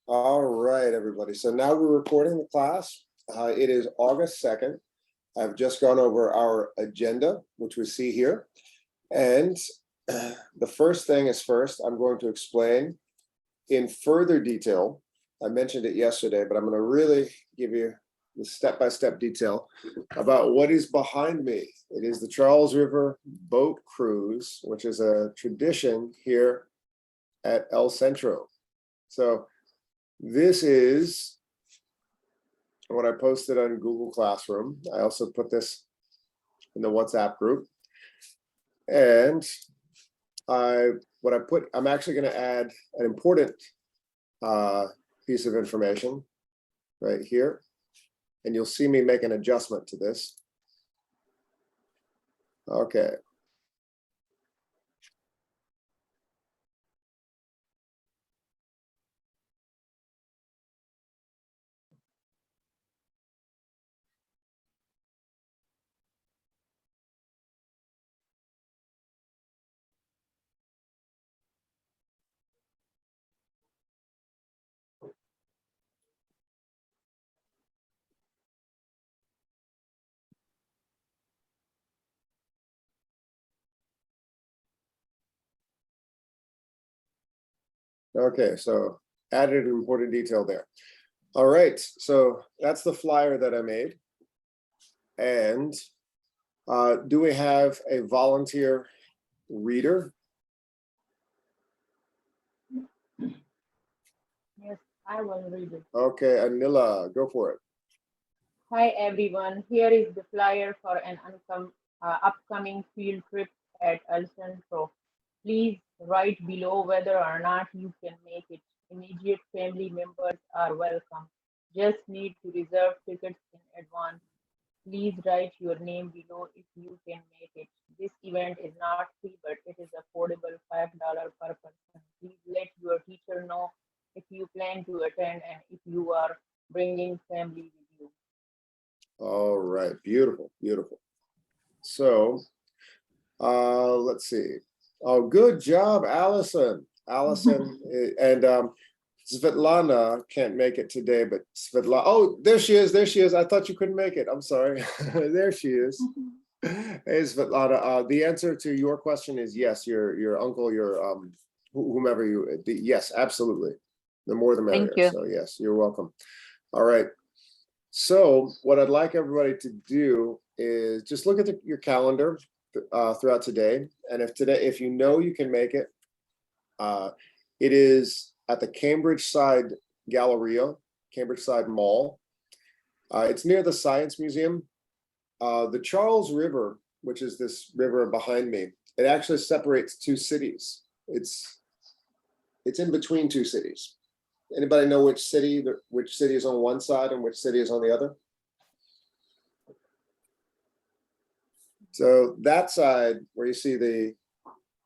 All right, everybody. So now we're recording the class. It is August 2nd. I've just gone over our agenda, which we see here. And the first thing is first, I'm going to explain in further detail. I mentioned it yesterday, but I'm going to really give you the step-by-step detail about what is behind me. It is the Charles River Boat Cruise, which is a tradition here at El Centro. So this is what I posted on Google Classroom. I also put this in the WhatsApp group. And I'm actually going to add an important piece of information right here. And you'll see me make an adjustment to this. Okay. Okay, so added an important detail there. All right, so that's the flyer that I made. And do we have a volunteer reader? Yes, I will read it. Okay, Anila, go for it. Hi everyone, here is the flyer for an upcoming field trip at El Centro. Please write below whether or not you can make it. Immediate family members are welcome. Just need to reserve tickets in advance. Please write your name below if you can make it. This event is not free, but it is affordable $5 per person. Please let your teacher know if you plan to attend and if you are bringing family with you. All right, beautiful, beautiful. So let's see. Oh, good job, Allison. Allison and Svetlana can't make it today, but Svetlana, oh, there she is, there she is. I thought you couldn't make it. I'm sorry. There she is. Hey, Svetlana, the answer to your question is yes. Your uncle, your whomever you, yes, absolutely. The more the merrier. Thank you. So yes, you're welcome. All right. So what I'd like everybody to do is just look at your calendar throughout today. And if you know you can make it, it is at the Cambridge Side Galleria, Cambridge Side Mall. It's near the Science Museum. The Charles River, which is this river behind me, it actually separates two cities. It's in between two cities. Anybody know which city is on one side and which city is on the other? So that side where you see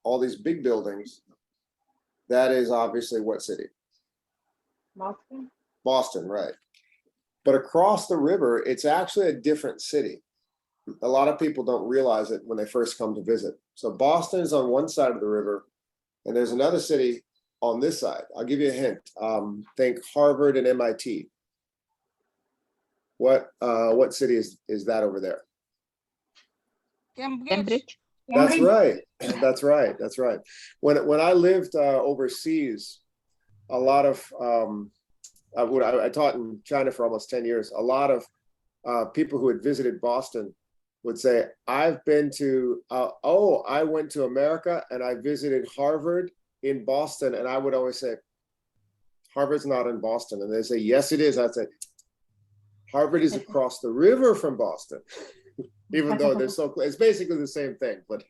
all these big buildings, that is obviously what city? Boston? Boston, right. But across the river, it's actually a different city. A lot of people don't realize it when they first come to visit. So Boston is on one side of the river, and there's another city on this side. I'll give you a hint. Think Harvard and MIT. What city is that over there? Cambridge. That's right. That's right. That's right. When I lived overseas, a lot of I taught in China for almost 10 years. A lot of people who had visited Boston would say, I've been to, I went to America and I visited Harvard in Boston. And I would always say, Harvard's not in Boston. And they say, yes, it is. I'd say, Harvard is across the river from Boston, even though they're so close. It's basically the same thing, but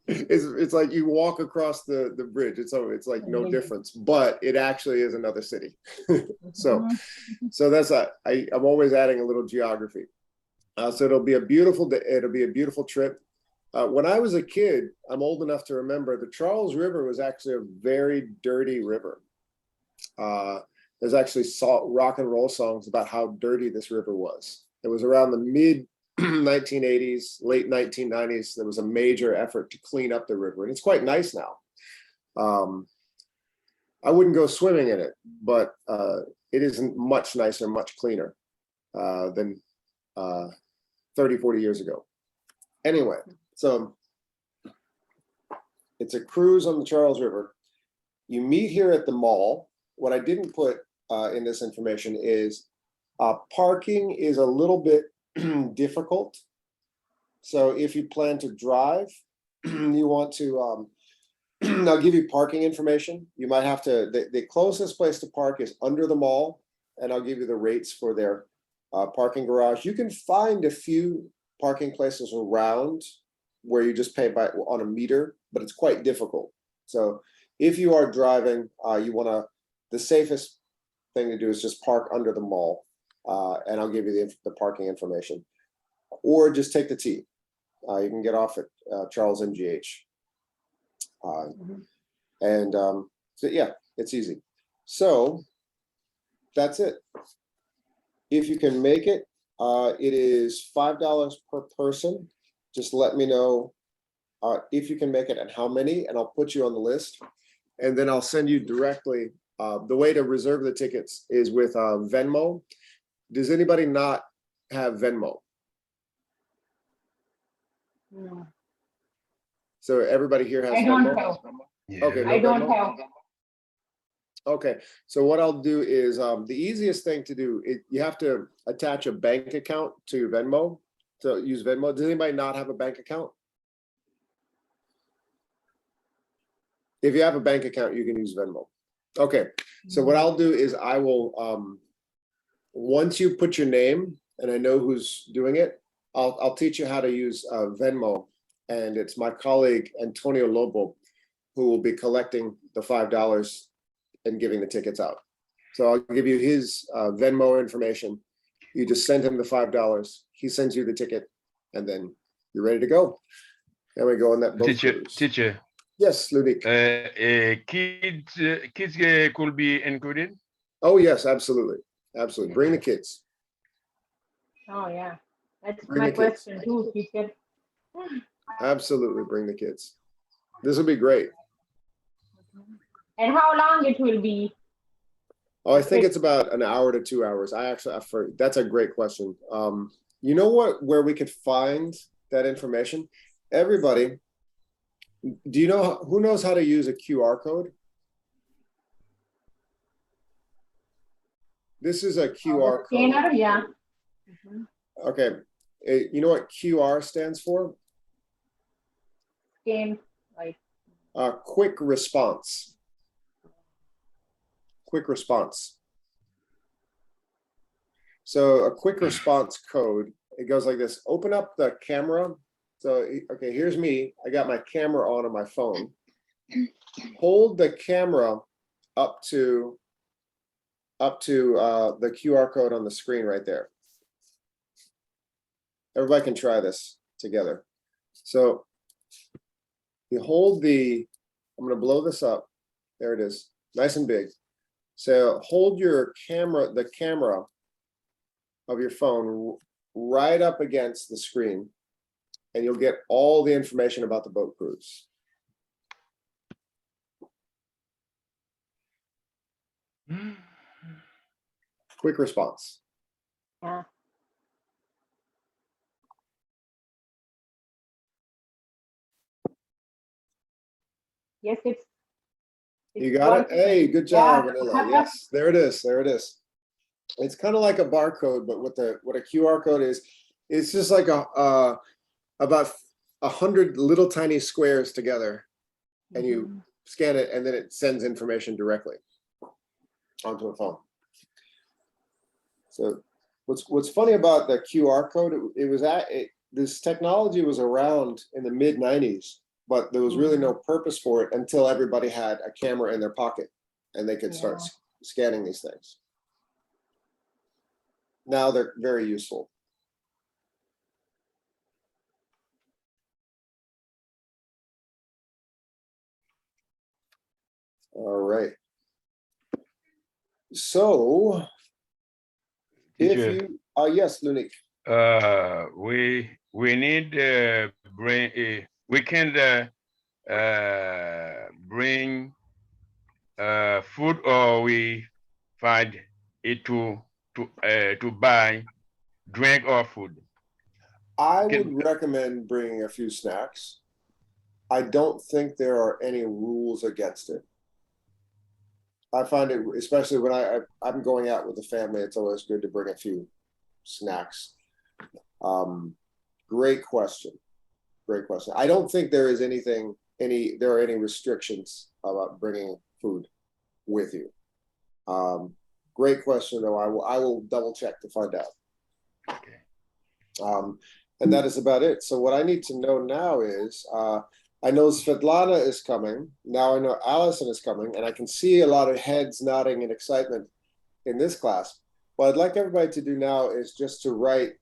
it's like you walk across the bridge. It's like no difference, but it actually is another city. So that's I'm always adding a little geography. So it'll be a beautiful day. It'll be a beautiful trip. When I was a kid, I'm old enough to remember the Charles River was actually a very dirty river. There's actually rock and roll songs about how dirty this river was. It was around the mid 1980s, late 1990s. There was a major effort to clean up the river, and it's quite nice now. I wouldn't go swimming in it, but it isn't much nicer, much cleaner than 30, 40 years ago. Anyway, so it's a cruise on the Charles River. You meet here at the mall. What I didn't put in this information is parking is a little bit difficult. So if you plan to drive, you want to, I'll give you parking information. You might have to, the closest place to park is under the mall, and I'll give you the rates for their parking garage. You can find a few parking places around where you just pay on a meter, but it's quite difficult. So if you are driving, the safest thing to do is just park under the mall, and I'll give you the parking information, or just take the T. You can get off at Charles MGH. And so yeah, it's easy. So that's it. If you can make it, it is $5 per person. Just let me know if you can make it and how many, and I'll put you on the list. And then I'll send you directly. The way to reserve the tickets is with Venmo. Does anybody not have Venmo? No. So everybody here has I don't Venmo? have. Yeah. Okay, no I don't Venmo? have. Okay, so what I'll do is the easiest thing to do, you have to attach a bank account to your Venmo to use Venmo. Does anybody not have a bank account? If you have a bank account, you can use Venmo. Okay, so what I'll do is I will, once you put your name and I know who's doing it, I'll teach you how to use Venmo, and it's my colleague Antonio Lobo who will be collecting the $5 and giving the tickets out. So I'll give you his Venmo information. You just send him the $5. He sends you the ticket, and then you're ready to go. And we go on that boat cruise. Teacher. Yes, Ludik. Kids could be included. Oh yes, absolutely, absolutely. Bring the kids. Oh yeah, that's Bring my the kids. question too, teacher. Absolutely, bring the kids. This will be great. And how long it will be? Oh, I think it's about an hour to 2 hours. That's a great question. You know where we could find that information? Everybody, do you know who knows how to use a QR code? This is a QR code. Scanner, yeah. Okay, you know what QR stands for? Scan, like. Quick response. Quick response. So a quick response code, it goes like this. Open up the camera. So, okay, here's me. I got my camera on my phone. Hold the camera up to the QR code on the screen right there. Everybody can try this together. So you hold I'm going to blow this up. There it is, nice and big. So hold the camera of your phone right up against the screen, and you'll get all the information about the boat cruise. Quick response. Yeah. Yes, You got it? Hey, good job, Yeah. Vanilla. Yes, there it is. There it is. It's kind of like a barcode, but what a QR code is, it's just like about 100 little tiny squares together, and you scan it, and then it sends information directly onto a phone. So what's funny about the QR code, this technology was around in the mid-90s, but there was really no purpose for it until everybody had a camera in their pocket and they could start scanning these things. Now they're very useful. All right. So if you, yes, Lunik. We need we can bring food, or we find it to buy drink or food? I Can- would recommend bringing a few snacks. I don't think there are any rules against it. I find it, especially when I'm going out with the family, it's always good to bring a few snacks. Great question. Great question. I don't think there is there are any restrictions about bringing food with you. Great question, though. I will double check to find out. Okay. And that is about it. So what I need to know now is, I know Svetlana is coming. Now I know Allison is coming, and I can see a lot of heads nodding in excitement in this class. What I'd like everybody to do now is just to write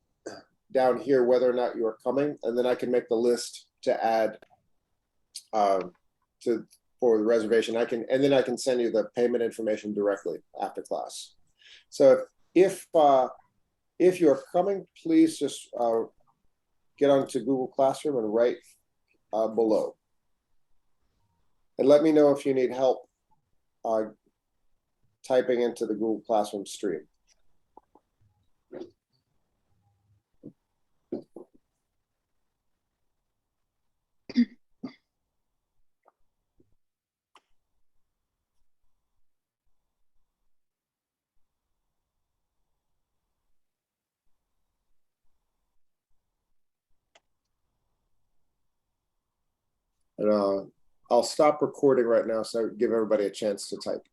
down here whether or not you are coming, and then I can make the list to add for the reservation. And then I can send you the payment information directly after class. So if you're coming, please just get onto Google Classroom and write below. And let me know if you need help typing into the Google Classroom stream. And I'll stop recording right now so I give everybody a chance to type.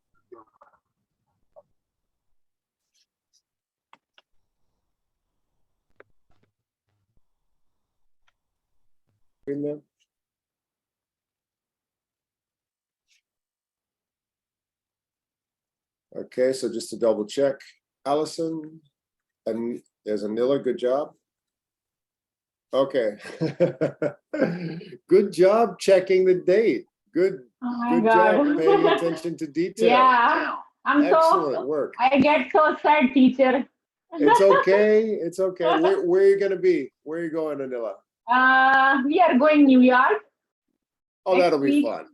In there. Okay, so just to double check, Allison, and there's Anila, good job. Okay. Good job checking the date. Good job paying attention to detail. Yeah, Excellent work. I get so sad, teacher. It's okay. It's okay. Where are you gonna be? Where are you going, Anila? We are going New York. Oh, that'll be week. fun.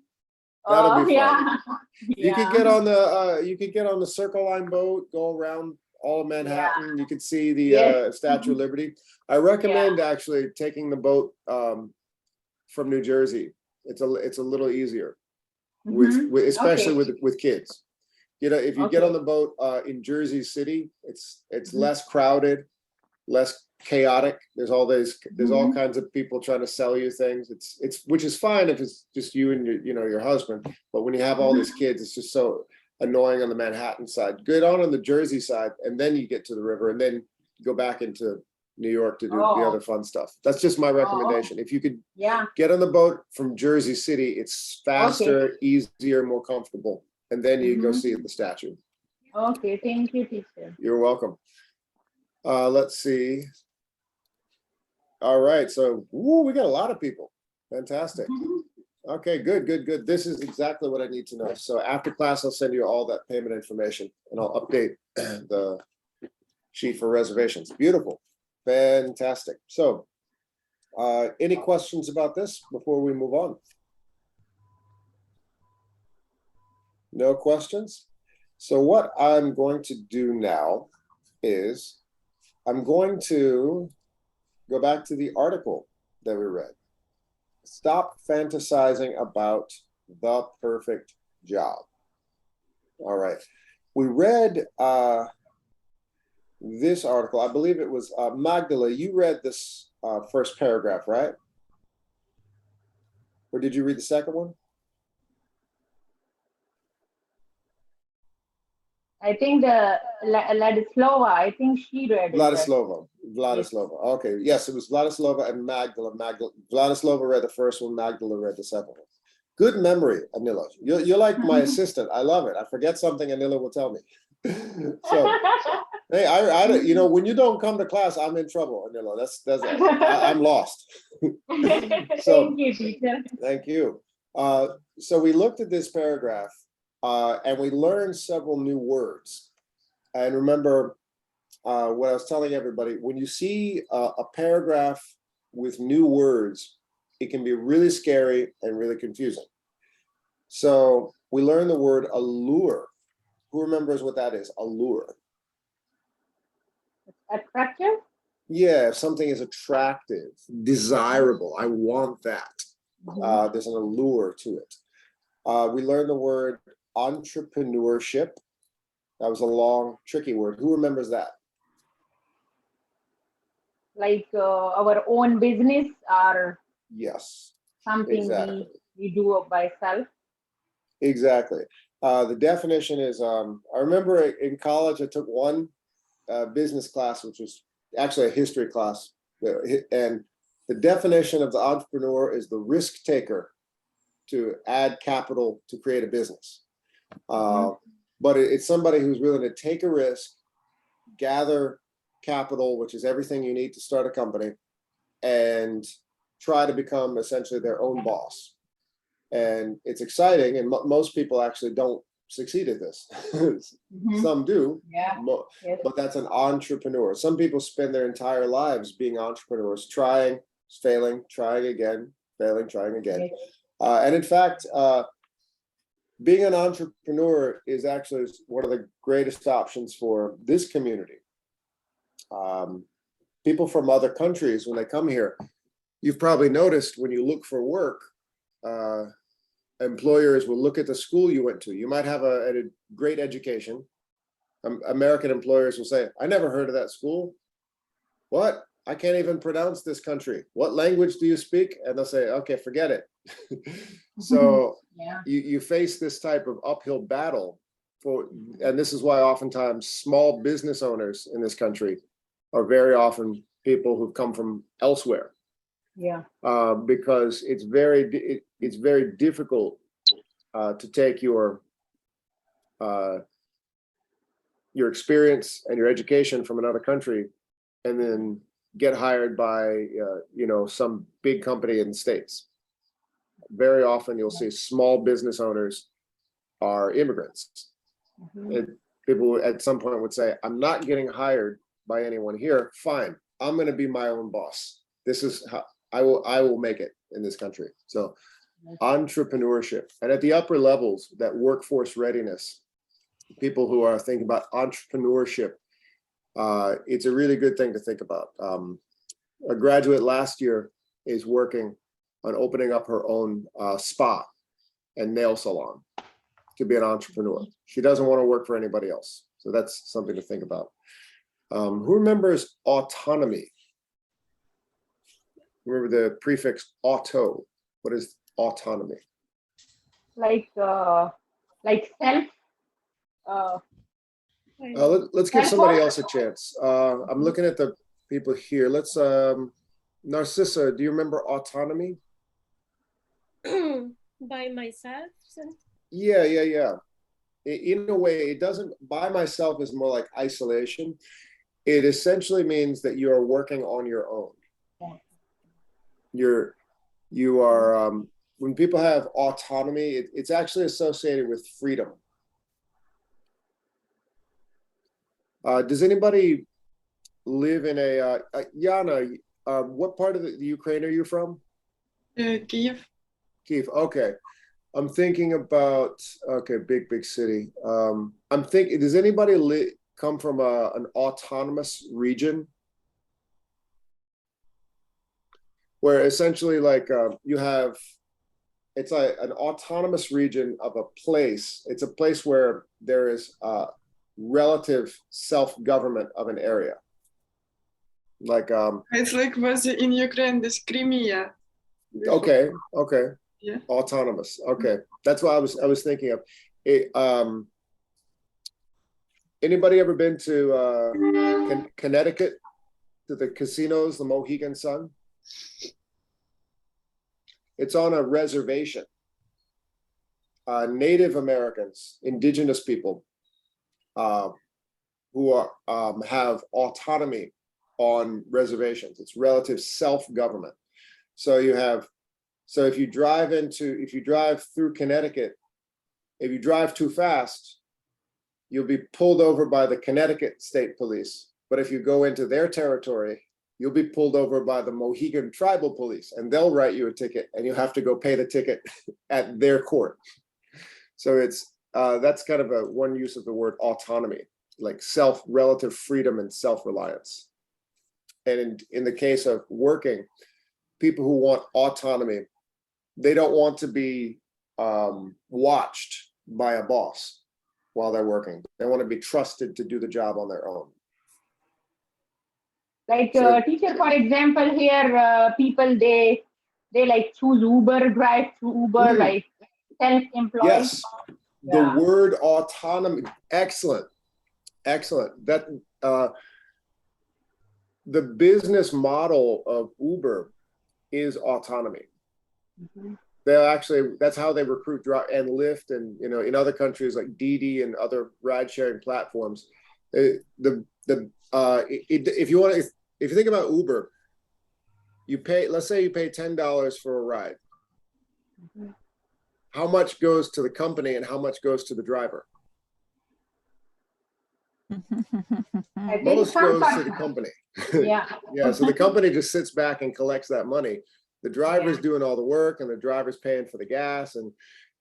That'll be fun. Yeah. You could get on the Circle Line boat, go around all of Manhattan. You could see the Statue of Liberty. I recommend actually taking the boat from New Jersey. It's a little easier especially with kids. You know, if you get on the boat in Jersey City, it's less crowded, less chaotic. There's all kinds of people trying to sell you things. It's which is fine if it's just you and your husband. But when you have all these kids, it's just so annoying on the Manhattan side. Get on the Jersey side, and then you get to the river, and then go back into New York to do the other fun stuff. That's just my recommendation. If you could get on the boat from Jersey City, it's faster, easier, more comfortable. And then you go see the statue. Okay, thank you, teacher. You're welcome. Let's see. All right, so we got a lot of people. Fantastic. Okay, good. This is exactly what I need to know. So after class, I'll send you all that payment information, and I'll update the sheet for reservations. Beautiful. Fantastic. So any questions about this before we move on? No questions? So what I'm going to do now is I'm going to go back to the article that we read. Stop fantasizing about the perfect job. All right. We read this article. I believe it was Magdala. You read this first paragraph, right? Or did you read the second one? I think the Ladislava, I think she read it. Vladislava. Okay. Yes, it was Vladislava and Magdala. Vladislava read the first one, Magdala read the second one. Good memory, Anila. You're like my assistant. I love it. I forget something, Anila will tell me. So, hey, I when you don't come to class, I'm in trouble, Anila. I'm lost. Thank you, teacher. Thank you. So we looked at this paragraph and we learned several new words. And remember what I was telling everybody, when you see a paragraph with new words, it can be really scary and really confusing. So we learned the word allure Who remembers what that is? Allure. Attractive? Yeah, if something is attractive, desirable, I want that. There's an allure to it. We learned the word entrepreneurship. That was a long, tricky word. Who remembers that? Like our own business or Yes, something exactly. we do by self. Exactly. The definition is, I remember in college, I took one business class, which was actually a history class. And the definition of the entrepreneur is the risk taker to add capital to create a business. But it's somebody who's willing to take a risk, gather capital, which is everything you need to start a company, and try to become essentially their own boss. And it's exciting, and most people actually don't succeed at this. Some do, Yeah. Yes. but that's an entrepreneur. Some people spend their entire lives being entrepreneurs, trying, failing, trying again, failing, trying again. Yes. And in fact, being an entrepreneur is actually one of the greatest options for this community. People from other countries, when they come here, you've probably noticed when you look for work, employers will look at the school you went to. You might have a great education. American employers will say, I never heard of that school. What? I can't even pronounce this country. What language do you speak? And they'll say, okay, forget it. So Yeah. you face this type of uphill battle and this is why oftentimes small business owners in this country are very often people who've come from elsewhere. Yeah. Because it's very difficult to take your experience and your education from another country and then get hired by some big company in the States. Very often you'll see small business owners are immigrants. People at some point would say, I'm not getting hired by anyone here. Fine, I'm going to be my own boss. This is how I will make it in this country. So entrepreneurship, and at the upper levels, that workforce readiness, people who are thinking about entrepreneurship, it's a really good thing to think about. A graduate last year is working on opening up her own spa and nail salon to be an entrepreneur. She doesn't want to work for anybody else. So that's something to think about. Who remembers autonomy? Remember the prefix auto. What is autonomy? Like self. Let's give somebody else a chance. I'm looking at the people here. Let's Narcissa, do you remember autonomy? By myself? Yeah. In a way, it doesn't, by myself is more like isolation. It essentially means that you are working on your own. You are, when people have autonomy, it's actually associated with freedom. Does anybody live in Yana, what part of the Ukraine are you from? Kyiv. Kyiv, okay. I'm thinking about, okay, big city. I'm thinking, does anybody come from an autonomous region? Where essentially like you have, it's like an autonomous region of a place. It's a place where there is relative self-government of an area. Like It's like was in Ukraine, this Crimea. Okay. Yeah. Autonomous. Okay. That's what I was thinking of. Anybody ever been to Connecticut, to the casinos, the Mohegan Sun? It's on a reservation. Native Americans, indigenous people, who are have autonomy on reservations. It's relative self-government. So if you drive through Connecticut, if you drive too fast, you'll be pulled over by the Connecticut State Police. But if you go into their territory, you'll be pulled over by the Mohegan Tribal Police, and they'll write you a ticket, and you have to go pay the ticket at their court. So that's kind of one use of the word autonomy, like relative freedom and self-reliance. And in the case of working, people who want autonomy, they don't want to be watched by a boss while they're working. They want to be trusted to do the job on their own. Like teacher, for example, here people they like choose Uber, drive through Uber, like self-employed. Yes, the word autonomy, excellent. That the business model of Uber is autonomy. That's how they recruit and Lyft, and in other countries like Didi and other ride-sharing platforms. If you think about Uber, let's say you pay $10 for a ride. How much goes to the company and how much goes to the driver? Most goes to the company. Yeah, so the company just sits back and collects that money. The driver's doing all the work, and the driver's paying for the gas and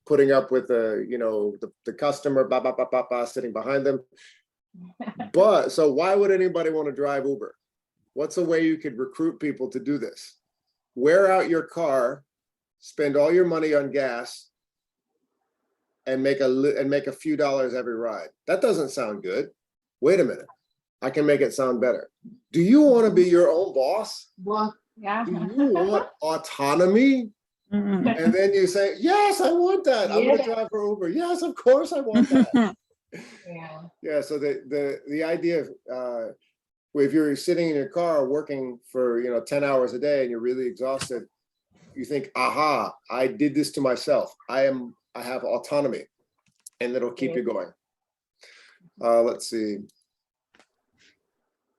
putting up with the customer sitting behind them. But so why would anybody want to drive Uber? What's a way you could recruit people to do this? Wear out your car, spend all your money on gas, and make a few dollars every ride. That doesn't sound good. Wait a minute, I can make it sound better. Do you want to be your own boss? Well, yeah. Do you want autonomy? And then you say, yes, I want that. I'm going to drive for Uber. Yes, of course I want that. Yeah. So the idea of if you're sitting in your car working for 10 hours a day and you're really exhausted, you think, aha, I did this to myself. I have autonomy, and it'll keep you going. Let's see.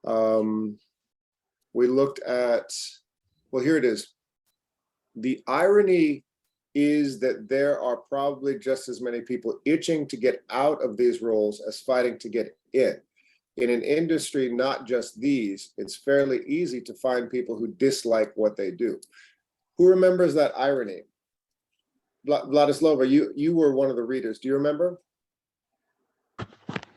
We looked at, well, here it is. The irony is that there are probably just as many people itching to get out of these roles as fighting to get in. In an industry, not just these, it's fairly easy to find people who dislike what they do. Who remembers that irony? Vladislava, you were one of the readers. Do you remember?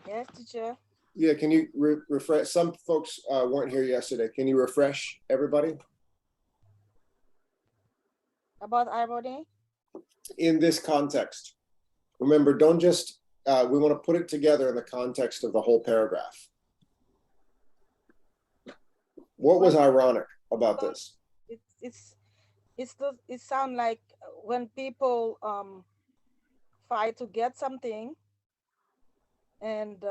Yes, teacher. Yeah, can you refresh? Some folks weren't here yesterday. Can you refresh everybody? About irony? In this context. Remember, don't just, we want to put it together in the context of the whole paragraph. What was ironic about this? It sounds like when people fight to get something, and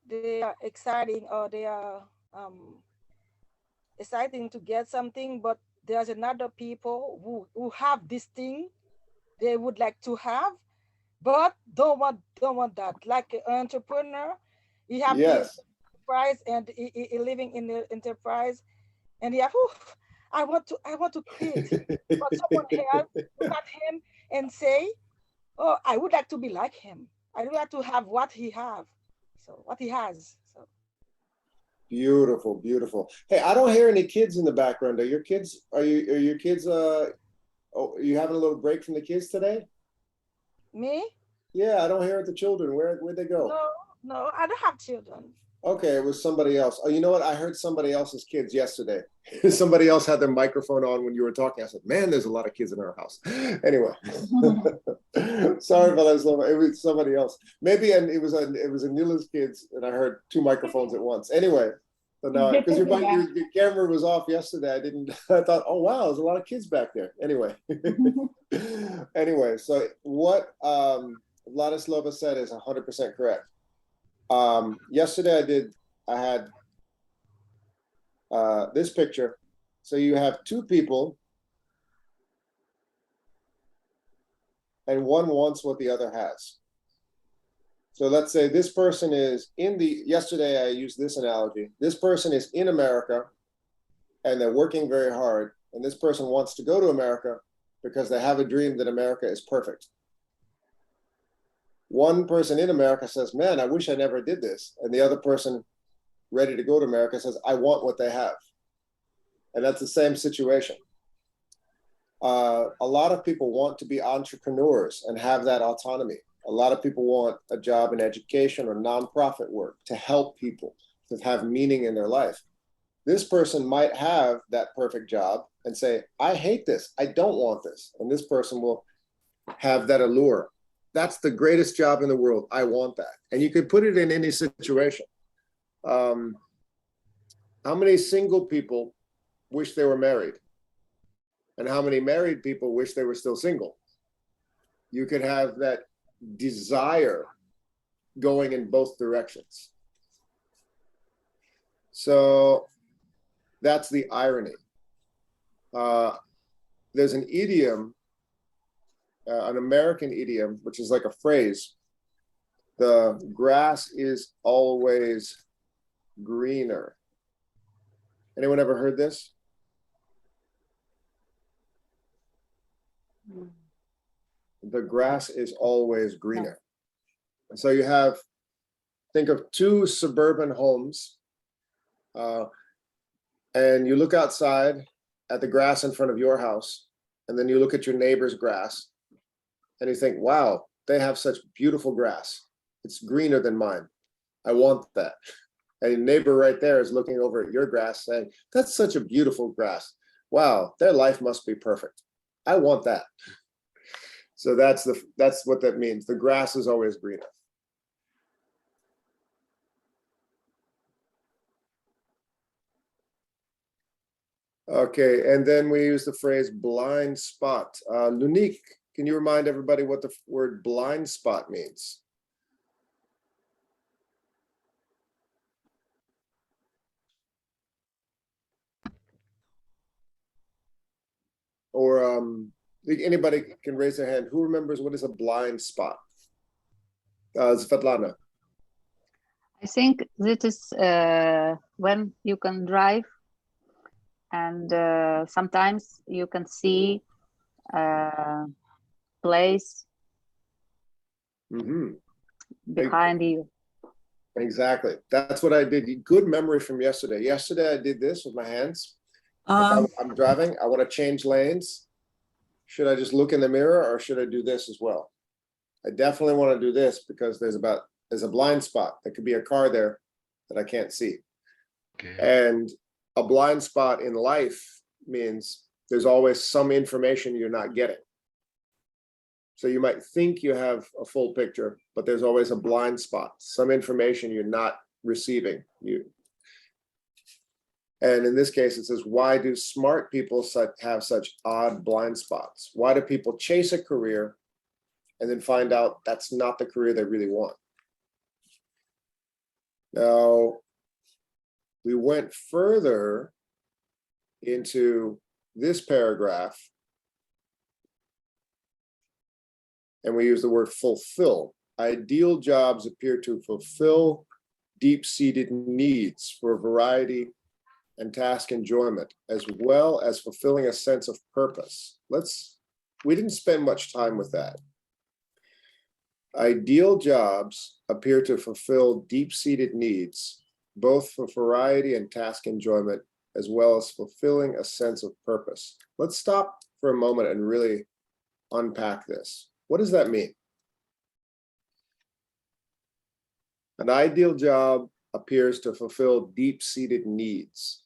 they are exciting, or they are exciting to get something, but there's another people who have this thing they would like to have, but don't want that. Like an entrepreneur, he have this enterprise, and he living in the enterprise, and he have, I want to quit, but someone else look at him and say, oh, I would like to be like him. I would like to have what he have. So what he has. So beautiful, beautiful. Hey, I don't hear any kids in the background. Are your kids are you having a little break from the kids today? Me? Yeah, I don't hear the children. Where'd they go? No, I don't have children. Okay, it was somebody else. Oh, you know what? I heard somebody else's kids yesterday. Somebody else had their microphone on when you were talking. I said, man, there's a lot of kids in our house. Anyway, sorry about that. It was somebody else. Maybe, and it was Anila's kids, and I heard two microphones at once. Anyway, so now, because your camera was off yesterday, I thought, oh, wow, there's a lot of kids back there. Anyway. Anyway, so what Vladislava said is 100% correct. Yesterday I had this picture. So you have two people and one wants what the other has. So let's say this person is yesterday I used this analogy. This person is in America and they're working very hard, and this person wants to go to America because they have a dream that America is perfect. One person in America says, man, I wish I never did this. And the other person ready to go to America says, I want what they have. And that's the same situation. A lot of people want to be entrepreneurs and have that autonomy. A lot of people want a job in education or nonprofit work to help people, to have meaning in their life. This person might have that perfect job and say, I hate this. I don't want this. And this person will have that allure. That's the greatest job in the world. I want that. And you could put it in any situation. How many single people wish they were married? And how many married people wish they were still single? You could have that desire going in both directions. So that's the irony. There's an idiom, an American idiom, which is like a phrase. The grass is always greener. Anyone ever heard this? The grass is always greener. And so you have, think of two suburban homes, and you look outside at the grass in front of your house, and then you look at your neighbor's grass, and you think, wow, they have such beautiful grass. It's greener than mine. I want that. And your neighbor right there is looking over at your grass saying, that's such a beautiful grass. Wow, their life must be perfect. I want that. So that's what that means. The grass is always greener. Okay, and then we use the phrase blind spot. Lunique, can you remind everybody what the word blind spot means? Or anybody can raise their hand. Who remembers what is a blind spot? Svetlana. I think that is when you can drive and sometimes you can see place behind you. Exactly. That's what I did. Good memory from yesterday. Yesterday I did this with my hands. I'm driving. I want to change lanes. Should I just look in the mirror or should I do this as well? I definitely want to do this because there's a blind spot. There could be a car there that I can't see. Okay. And a blind spot in life means there's always some information you're not getting. So you might think you have a full picture, but there's always a blind spot, some information you're not receiving. And in this case, it says, why do smart people have such odd blind spots? Why do people chase a career and then find out that's not the career they really want? Now, we went further into this paragraph and we use the word fulfill. Ideal jobs appear to fulfill deep-seated needs for variety and task enjoyment, as well as fulfilling a sense of purpose. We didn't spend much time with that. Ideal jobs appear to fulfill deep-seated needs, both for variety and task enjoyment, as well as fulfilling a sense of purpose. Let's stop for a moment and really unpack this. What does that mean? An ideal job appears to fulfill deep-seated needs.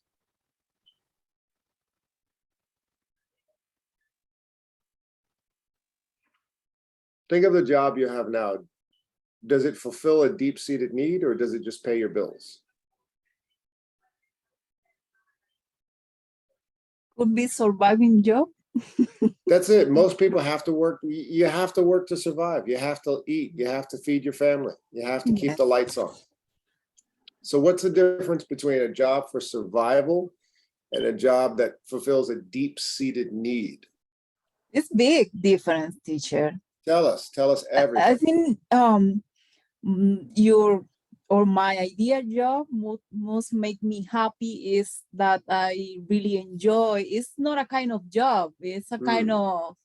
Think of the job you have now. Does it fulfill a deep-seated need or does it just pay your bills? Could be surviving job. That's it. Most people have to work. You have to work to survive. You have to eat. You have to feed your family. You have to keep the lights on. So what's the difference between a job for survival and a job that fulfills a deep-seated need? It's big difference, teacher. Tell us everything. I think my ideal job most make me happy is that I really enjoy. It's not a kind of job. It's a kind of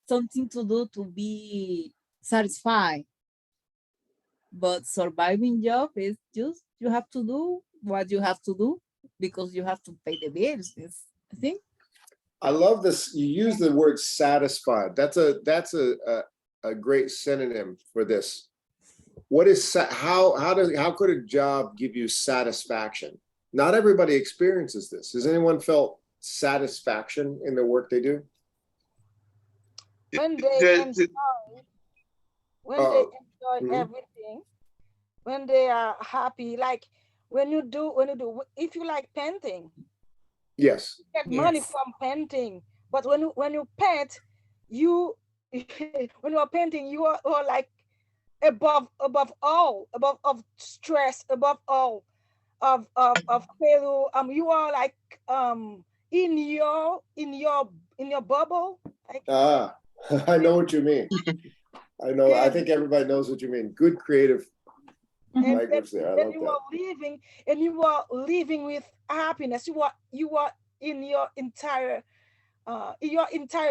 something to do to be satisfied. But surviving job is just you have to do what you have to do because you have to pay the bills. I think. I love this. You use the word satisfied. That's a great synonym for this. What is how could a job give you satisfaction? Not everybody experiences this. Has anyone felt satisfaction in the work they do? When they The- enjoy, when they enjoy Mhm. everything, when they are happy, like when you do, if you like painting, Yes. get money Yes. from painting. But when you paint, you when you are painting, you are like above all, above of stress, above all of failure. You are like in your bubble. Like, Ah, I know what you mean. I know. I yes, think everybody knows what you mean. Good creative and language there. I then love you that. are living with happiness. You are in your entire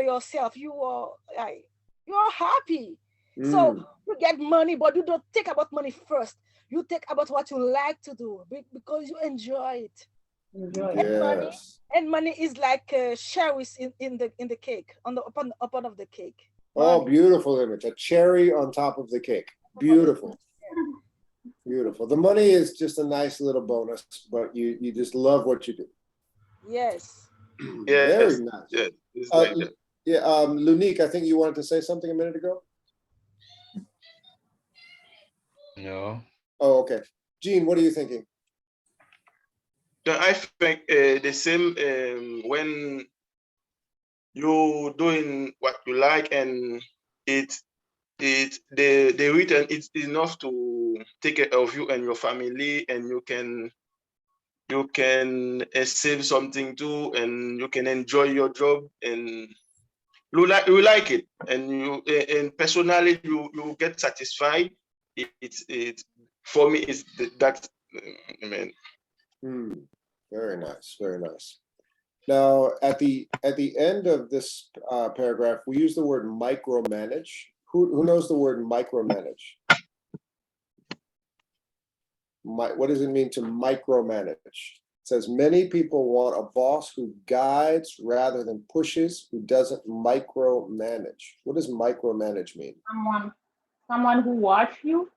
yourself. You are like you are happy. So Mm, you get money, but you don't think about money first. You think about what you like to do because you enjoy it. Enjoy. yes. And money is like cherries in the cake, on the upon of the cake. Oh, Money. beautiful image. A cherry on top of the cake. Beautiful. Beautiful. The money is just a nice little bonus, but you just love what you do. Yes. Yes, Very nice. yes, it's like that. Yeah, Lunique, I think you wanted to say something a minute ago. No. Oh, okay. Gene, what are you thinking? So I think the same when you doing what you like and the return is enough to take care of you and your family, and you can save something too, and you can enjoy your job, and you like it, and you and personally you get satisfied. It for me is that I mean. Very nice, very nice. Now, at the end of this paragraph, we use the word micromanage. Who knows the word micromanage? What does it mean to micromanage? It says many people want a boss who guides rather than pushes, who doesn't micromanage. What does micromanage mean? Someone who watch you.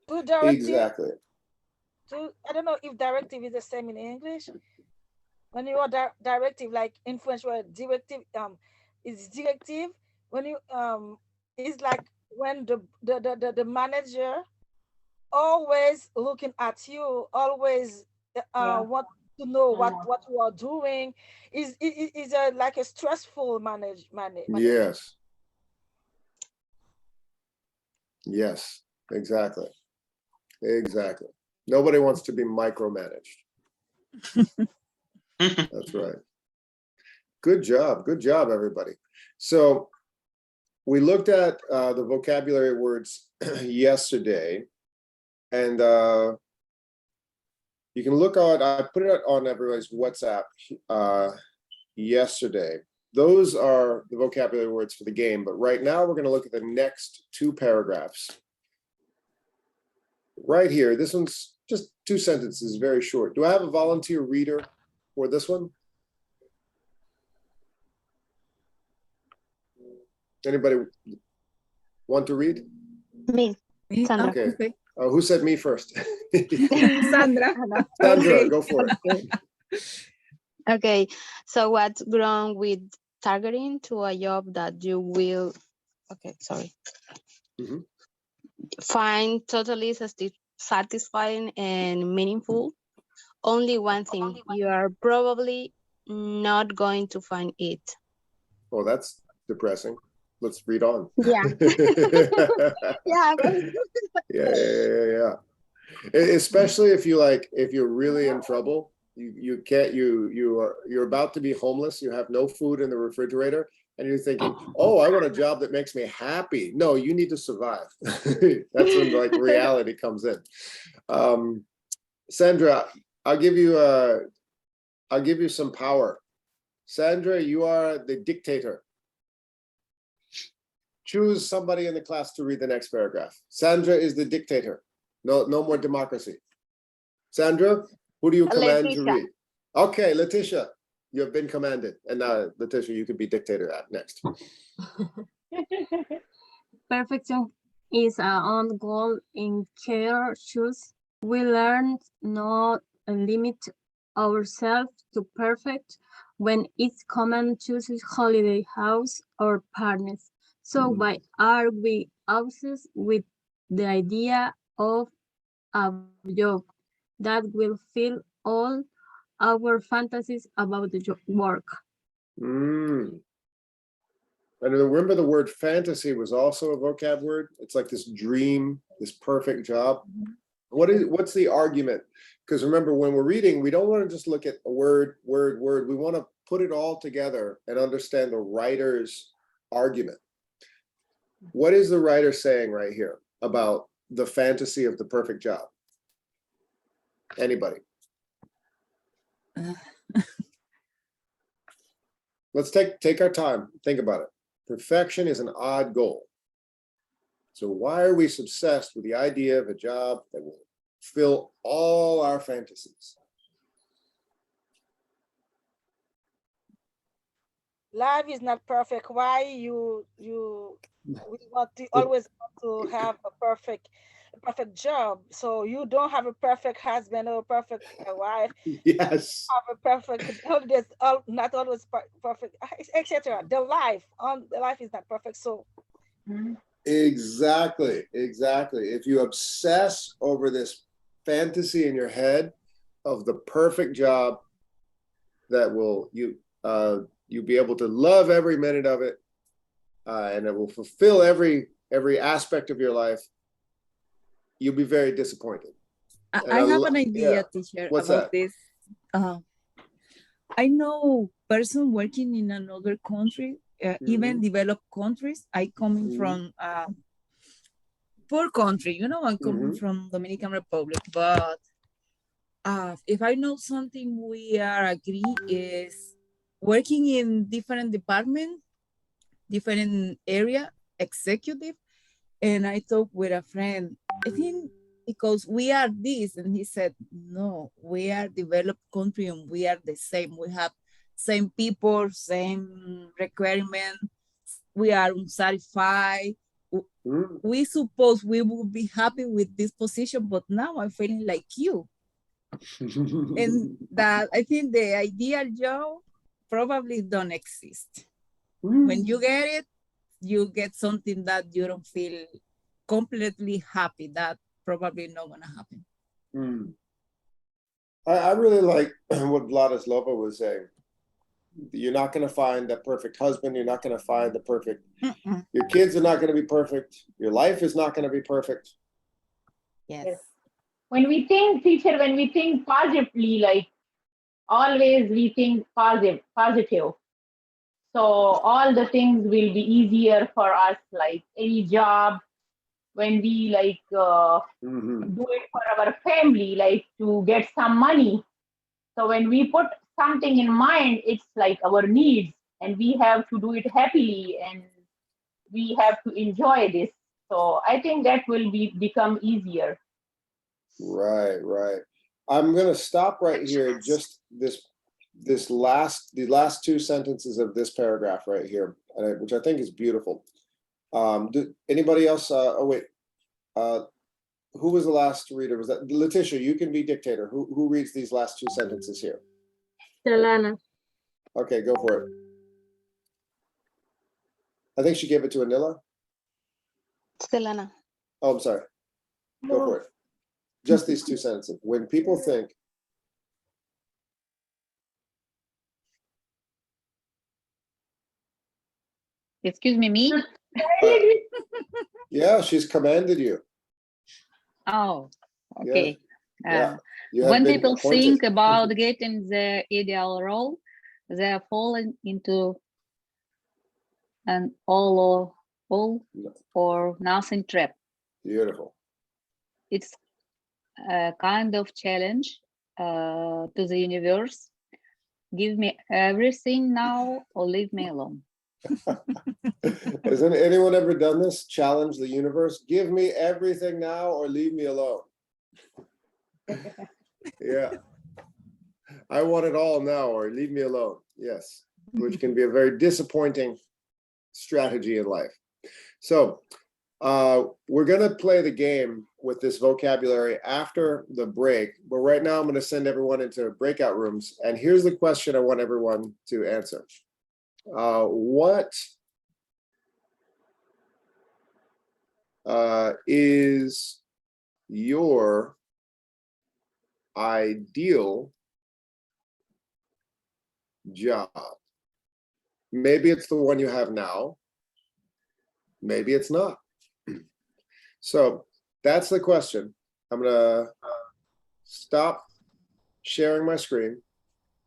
To directive. Exactly. I don't know if directive is the same in English. When you are directive, like influential directive, is directive. When you it's like when the manager always looking at you, always Yeah. want to know what you are doing. Is a like a stressful manager. Yes. Yes, exactly. Exactly. Nobody wants to be micromanaged. That's right. Good job. Good job, everybody. So we looked at the vocabulary words yesterday, and you can look on, I put it on everybody's WhatsApp yesterday. Those are the vocabulary words for the game, but right now we're going to look at the next two paragraphs. Right here, this one's just 2 sentences, very short. Do I have a volunteer reader for this one? Anybody want to read? Me. Sandra. Okay. Oh, who said me first? Sandra. Sandra, Okay. go for it. Okay, so what's wrong with targeting to a job that you will, Mhm. find totally satisfying and meaningful? Only one thing, you are probably not going to find it. Oh, that's depressing. Let's read on. Yeah. Yeah. Yeah. Especially if you're really in trouble, you're about to be homeless, you have no food in the refrigerator, and you're thinking, oh, I want a job that makes me happy. No, you need to survive. That's when like reality comes in. Sandra, I'll give you some power. Sandra, you are the dictator. Choose somebody in the class to read the next paragraph. Sandra is the dictator. No more democracy. Sandra, who do you command to Leticia. read? Okay, Leticia. You have been commanded. And now, Letitia, you can be dictator at next. Perfection is our own goal in career choice. We learn not limit ourselves to perfect when it's common chooses holiday house or partners. So why are we obsessed with the idea of a job that will fill all our fantasies about the work? Mm. And remember, the word fantasy was also a vocab word. It's like this dream, this perfect job. What's the argument? Because remember, when we're reading, we don't want to just look at a word. We want to put it all together and understand the writer's argument. What is the writer saying right here about the fantasy of the perfect job? Anybody? Let's take our time. Think about it. Perfection is an odd goal. So why are we obsessed with the idea of a job that will fill all our fantasies? Life is not perfect. Why we want to always want to have a perfect job? So you don't have a perfect husband or a perfect wife. Yes. Have a perfect, not always perfect, etc. The life is not perfect. So Exactly. If you obsess over this fantasy in your head of the perfect job that will you'll be able to love every minute of it, and it will fulfill every aspect of your life, you'll be very disappointed. I have an idea, yeah. teacher, What's about that? this. I know person working in another country, even developed countries. I coming from poor country, I'm coming from Dominican Republic, but if I know something we are agree is working in different department, different area, executive, and I talked with a friend, I think because we are this, and he said, no, we are developed country and we are the same. We have same people, same requirement. We are unsatisfied. We suppose we will be happy with this position, but now I'm feeling like you. And that I think the ideal job probably don't exist. When you get it, you get something that you don't feel completely happy. That probably not gonna happen. I really like what Vladislava was saying. You're not going to find that perfect husband. You're not going to find the perfect. Your kids are not going to be perfect. Your life is not going to be perfect. Yes. When we think, teacher, when we think positively, like always we think positive. So all the things will be easier for us, like any job, when we like do it for our family, like to get some money. So when we put something in mind, it's like our needs, and we have to do it happily, and we have to enjoy this. So I think that will become easier. Right. I'm going to stop right here. Just the last two sentences of this paragraph right here, which I think is beautiful. Anybody else? Who was the last reader? Was that Letitia? You can be dictator. Who reads these last two sentences here? Selena. Okay, go for it. I think she gave it to Anila. Selena. Oh, I'm sorry. Go for it. Just these two sentences. When people think. Excuse me? Yeah, she's commanded you. Oh, okay. Yeah. When people think about getting the ideal role, they are falling into an all or nothing trap. Beautiful. It's a kind of challenge to the universe. Give me everything now or leave me alone. Hasn't anyone ever done this? Challenge the universe? Give me everything now or leave me alone. Yeah. I want it all now, or leave me alone. Yes, which can be a very disappointing strategy in life. So we're going to play the game with this vocabulary after the break. But right now, I'm going to send everyone into breakout rooms. And here's the question I want everyone to answer. What is your ideal job? Maybe it's the one you have now. Maybe it's not. So that's the question. I'm going to stop sharing my screen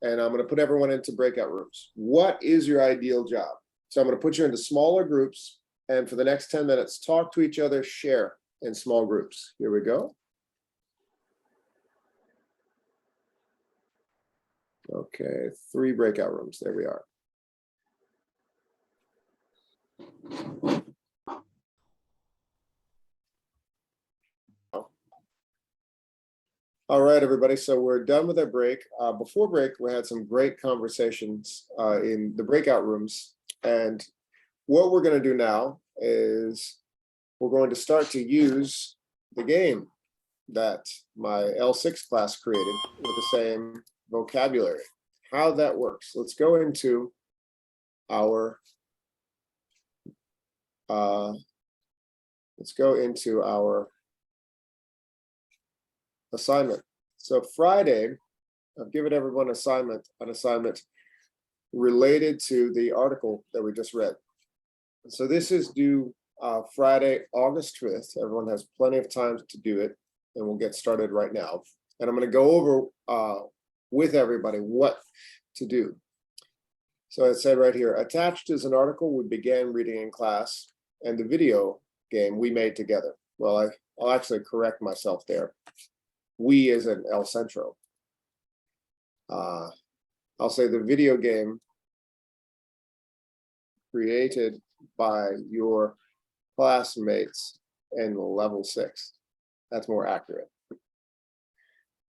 and I'm going to put everyone into breakout rooms. What is your ideal job? So I'm going to put you into smaller groups, and for the next 10 minutes, talk to each other, share in small groups. Here we go. Okay, 3 breakout rooms. There we are. All right, everybody. So we're done with our break. Before break, we had some great conversations in the breakout rooms. And what we're going to do now is we're going to start to use the game that my L6 class created with the same vocabulary. How that works. Let's go into our assignment. So Friday, I've given everyone an assignment related to the article that we just read. So this is due Friday, August 5th. Everyone has plenty of time to do it, and we'll get started right now. And I'm going to go over with everybody what to do. So it said right here, attached is an article we began reading in class and the video game we made together. Well, I'll actually correct myself there. We as in El Centro. I'll say the video game created by your classmates in level 6. That's more accurate.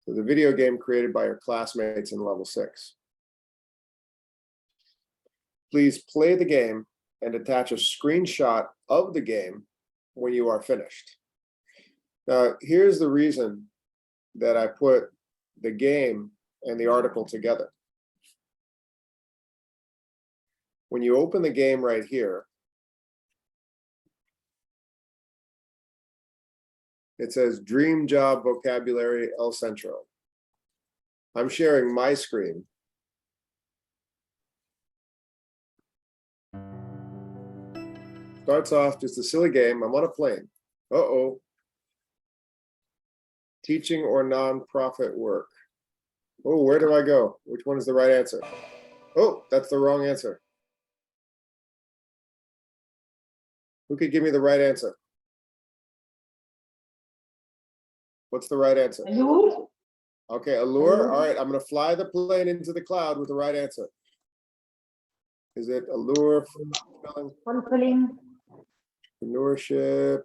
So the video game created by your classmates in level 6. Please play the game and attach a screenshot of the game when you are finished. Now, here's the reason that I put the game and the article together. When you open the game right here, it says Dream Job Vocabulary El Centro. I'm sharing my screen. Starts off just a silly game. I'm on a plane. Uh-oh. Teaching or nonprofit work. Oh, where do I go? Which one is the right answer? Oh, that's the wrong answer. Who could give me the right answer? What's the right answer? Allure? Okay, allure. All right, I'm going to fly the plane into the cloud with the right answer. Is it allure? Fulfilling. Entrepreneurship.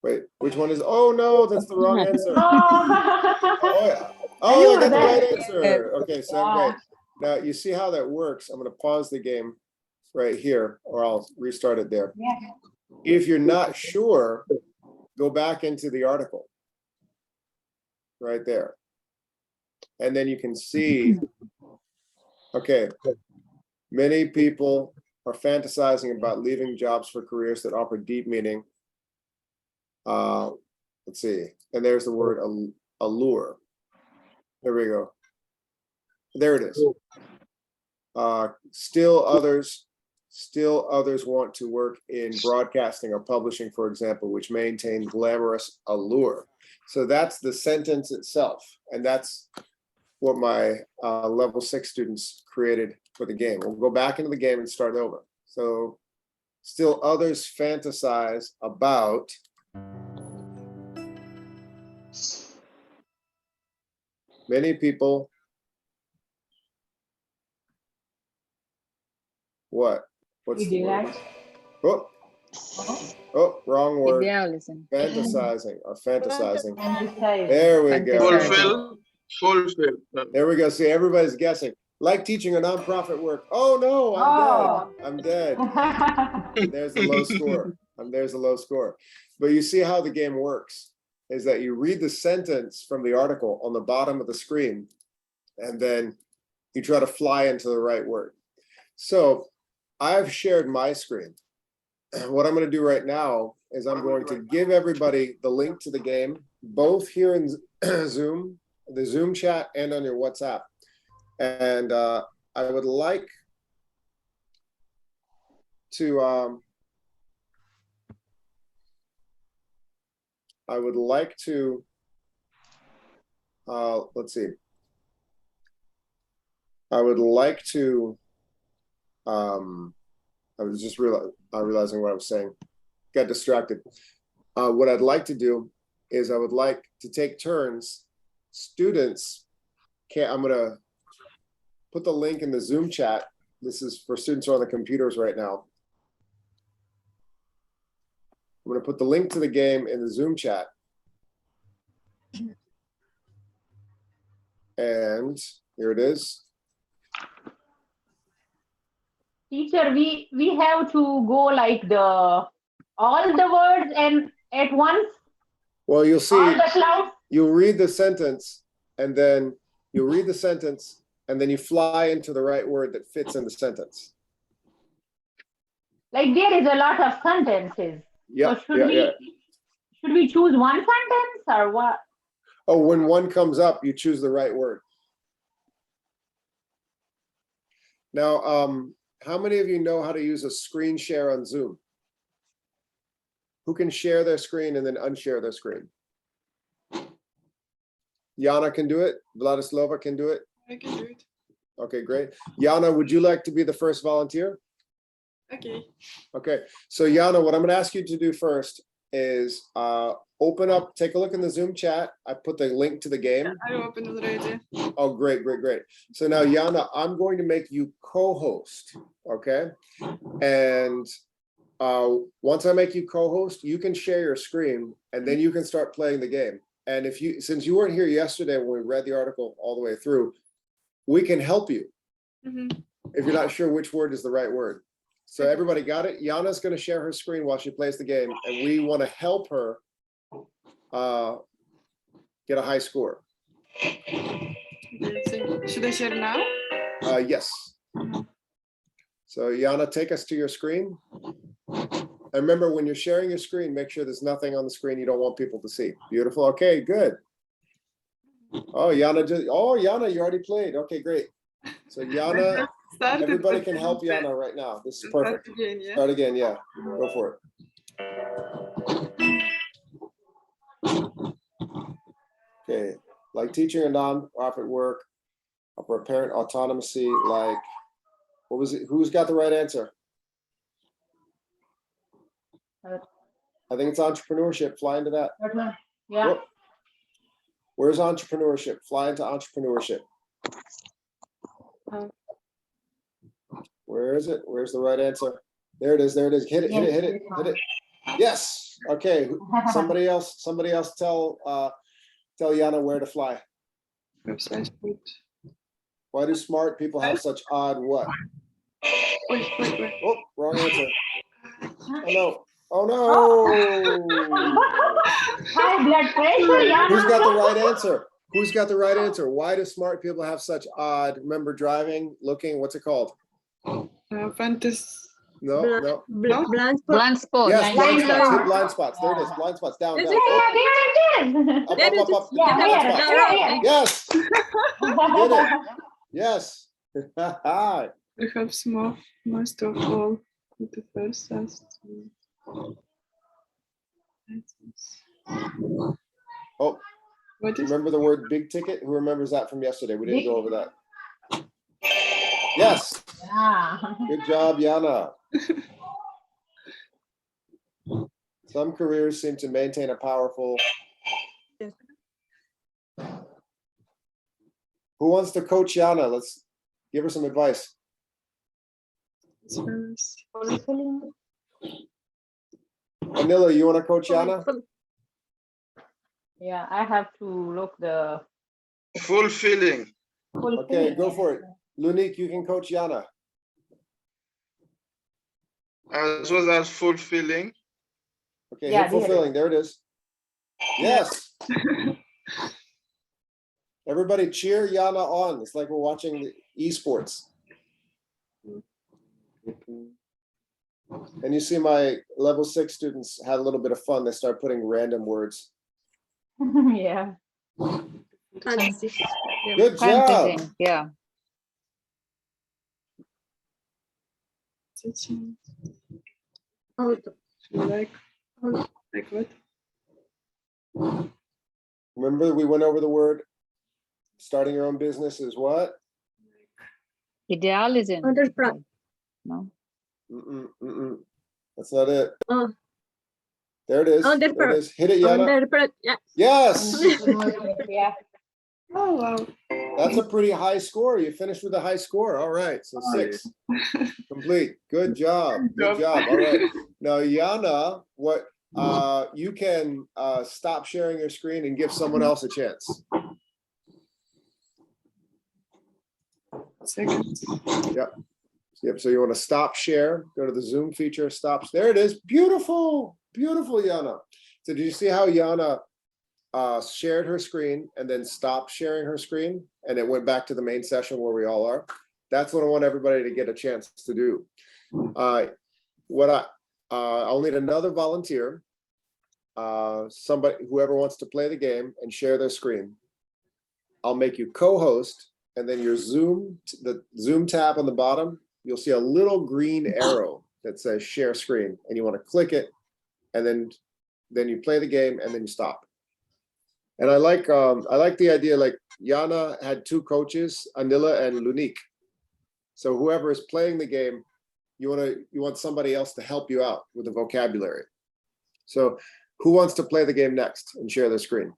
Wait, which one is? Oh no, that's the wrong answer. Oh, yeah. Oh, I got the right answer. Okay, so wait. Now you see how that works. I'm going to pause the game right here, or I'll restart it there. Yeah. If you're not sure, go back into the article right there. And then you can see, okay, many people are fantasizing about leaving jobs for careers that offer deep meaning. Let's see, and there's the word allure. There we go. There it is. Still others want to work in broadcasting or publishing, for example, which maintain glamorous allure. So that's the sentence itself, and that's what my level 6 students created for the game. We'll go back into the game and start over. So still others fantasize about many people. What? What's the word? Oh, wrong word. Idealism. Fantasizing or fantasizing. Fantasize. There we go. Fulfill. Fulfill. There we go. See, everybody's guessing. Like teaching a nonprofit work. Oh no, I'm dead. There's the low score. There's the low score. But you see how the game works is that you read the sentence from the article on the bottom of the screen, and then you try to fly into the right word. So I've shared my screen. What I'm going to do right now is I'm going to give everybody the link to the game, both here in Zoom, the Zoom chat, and on your WhatsApp. And I would like to let's see. I would like to I was just realizing what I was saying. Got distracted. What I'd like to do is I would like to take turns. Students I'm gonna put the link in the Zoom chat. This is for students who are on the computers right now. I'm gonna put the link to the game in the Zoom chat. And here it is. Teacher, we have to go like all the words and at once. Well, you'll see. All the clouds. You'll read the sentence, and then you fly into the right word that fits in the sentence. Like there is a lot of sentences. Yeah. So should we choose one sentence or what? Oh, when one comes up, you choose the right word. Now, how many of you know how to use a screen share on Zoom? Who can share their screen and then unshare their screen? Yana can do it. Vladislava can do it. I can do it. Okay, great. Yana, would you like to be the first volunteer? Okay. Okay, so Yana, what I'm going to ask you to do first is open up, take a look in the Zoom chat. I put the link to the game. I opened already. Oh, great. So now, Yana, I'm going to make you co-host, okay? And once I make you co-host, you can share your screen, and then you can start playing the game. And since you weren't here yesterday when we read the article all the way through, we can help you if you're not sure which word is the right word. So everybody got it? Yana's going to share her screen while she plays the game, and we want to help her get a high score. Should I share now? Yes. So Yana, take us to your screen. And remember, when you're sharing your screen, make sure there's nothing on the screen you don't want people to see. Beautiful. Okay, good. Oh, Yana, you already played. Okay, great. So Yana, everybody can help Yana right now. This is perfect. Start again, yeah. Go for it. Okay, like teaching a nonprofit work, for parent autonomy, like, what was it? Who's got the right answer? I think it's entrepreneurship. Fly into that. Yeah. Whoop. Where's entrepreneurship? Fly into entrepreneurship. Where is it? Where's the right answer? There it is. Hit it. Hit it. Yes. Okay. Somebody else tell Yana where to fly. Why do smart people have such odd what? Wait. Oh, wrong answer. Oh no. High blood pressure, Yana. Who's got the right answer? Why do smart people have such odd, remember driving, looking, what's it called? Fantasy. No. Blind spot. Blind spot. Yes, blind spots. Hit blind spots. There it is. Blind spots. Down. Yeah, Up. Yeah, here. Yes. Did it. Yes. I have most of all the first Oh, what is remember the word big ticket? Who remembers that from yesterday? We didn't go over that. Yes. Yeah. Good job, Yana. Some careers seem to maintain a powerful. Who wants to coach Yana? Let's give her some advice. Manila, you want to coach Yana? Yeah, I have to look the Fulfilling. Okay, go for it. Lunik, you can coach Yana. As well as fulfilling. Okay, Yeah, hit fulfilling. There it is. Yes. Everybody cheer Yana on. It's like we're watching the esports. And you see my level 6 students had a little bit of fun. They start putting random words. Yeah. Good job. Fantasy. Yeah. Like what? Remember we went over the word starting your own business is what? Idealism. Enterprise. No. That's not it. Oh. There it is. There it is. Hit it, Yana. Yeah. Yes. Yeah. Oh wow. That's a pretty high score. You finished with a high score. All right. So 6. Complete. Good job. Good job. All right. Now, Yana, what you can stop sharing your screen and give someone else a chance. Second. Yep. So you want to stop share, go to the Zoom feature, stops. There it is. Beautiful. Beautiful, Yana. So did you see how Yana shared her screen and then stopped sharing her screen and it went back to the main session where we all are? That's what I want everybody to get a chance to do. I'll need another volunteer, somebody, whoever wants to play the game and share their screen. I'll make you co-host, and then your Zoom, the Zoom tab on the bottom, you'll see a little green arrow that says share screen, and you want to click it, and then you play the game, and then you stop. And I like the idea, like Yana had 2 coaches, Anila and Lunik. So whoever is playing the game, you want somebody else to help you out with the vocabulary. So who wants to play the game next and share their screen?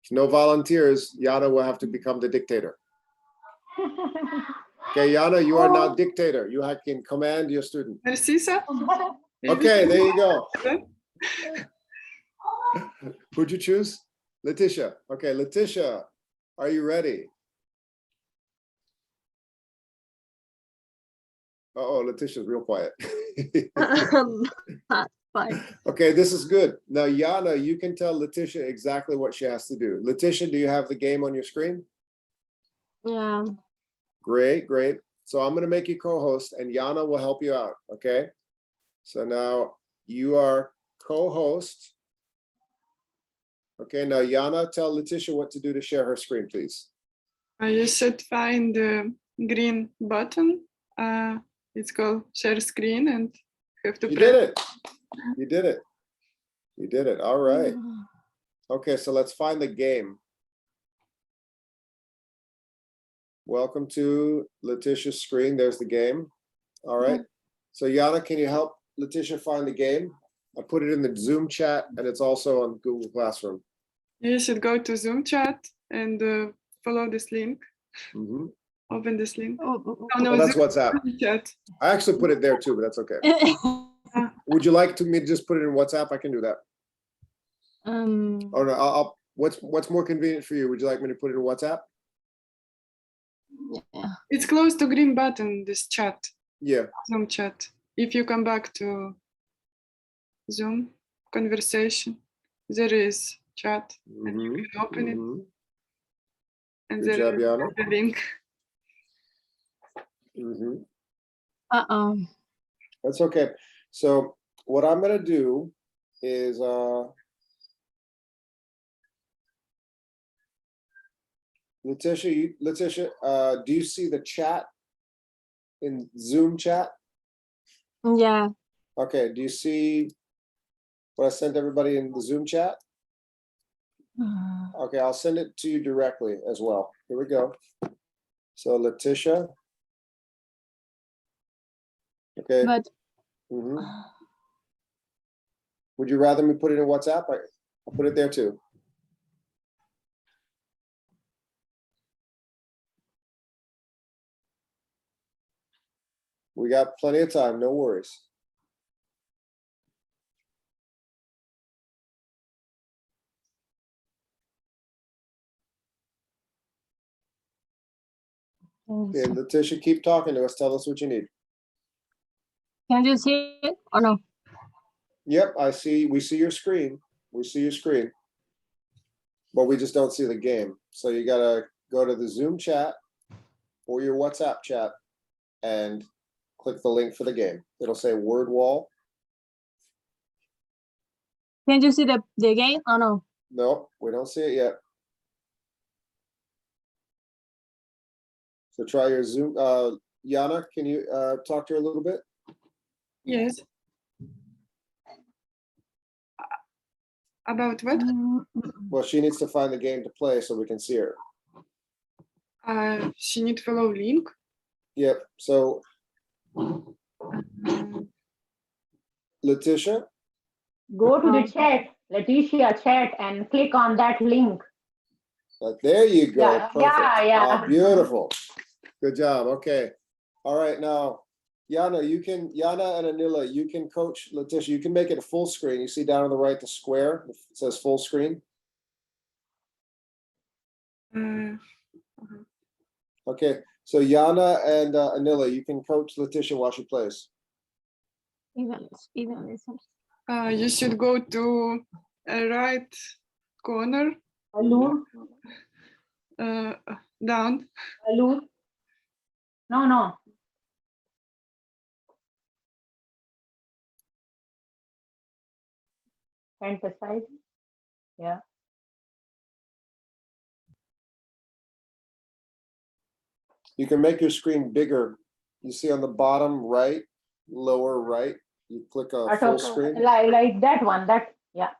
If no volunteers, Yana will have to become the dictator. Okay, Yana, you are now dictator. You can command your student. Merci, sir. Okay, there you go. Who'd you choose? Letitia. Okay, Letitia, are you ready? Uh-oh, Letitia's real quiet. Fine. Okay, this is good. Now, Yana, you can tell Letitia exactly what she has to do. Letitia, do you have the game on your screen? Yeah. Great, great. So I'm going to make you co-host and Yana will help you out, okay? So now you are co-host. Okay, now Yana, tell Letitia what to do to share her screen, please. You should find the green button. It's called share screen, and you have to You press. did it. You did it. You did it. All right. Okay, so let's find the game. Welcome to Letitia's screen. There's the game. All right. So Yana, can you help Letitia find the game? I put it in the Zoom chat and it's also on Google Classroom. You should go to Zoom chat and follow this link. Mm-hmm. Open this link. Oh, that's Zoom WhatsApp. chat. I actually put it there too, but that's okay. Would you like me to just put it in WhatsApp? I can do that. Oh no, I'll what's more convenient for you? Would you like me to put it in WhatsApp? Yeah. It's close to green button, this chat. Yeah. Zoom chat. If you come back to Zoom conversation, there is chat, and you can open it. And Good job, there is Yana. the link. That's okay. So what I'm gonna do is Letitia, do you see the chat in Zoom chat? Yeah. Okay, do you see what I sent everybody in the Zoom chat? Okay, I'll send it to you directly as well. Here we go. So Letitia. Okay. But would you rather me put it in WhatsApp? I'll put it there too. We got plenty of time, no worries. Okay, Letitia, keep talking to us. Tell us what you need. Can you see it or no? Yep, I see. We see your screen. We see your screen. But we just don't see the game. So you gotta go to the Zoom chat or your WhatsApp chat and click the link for the game. It'll say word wall. Can you see the game or no? No, we don't see it yet. So try your Zoom. Yana, can you talk to her a little bit? Yes. About what? Well, she needs to find the game to play so we can see her. She need follow link. Yep. So Letitia, Go to the chat, Letitia chat, and click on that link. there you go. Yeah, Perfect. yeah. Oh, beautiful. Good job. Okay. All right. Now, Yana and Anila, you can coach Letitia. You can make it a full screen. You see down on the right, the square, it says full screen. Okay. So Yana and Anila, you can coach Letitia while she plays. You should go to right corner. Alur, Down. Alur. No. Fantasize. Yeah. You can make your screen bigger. You see on the bottom right, lower right, you click on full screen. Like that one. Yeah.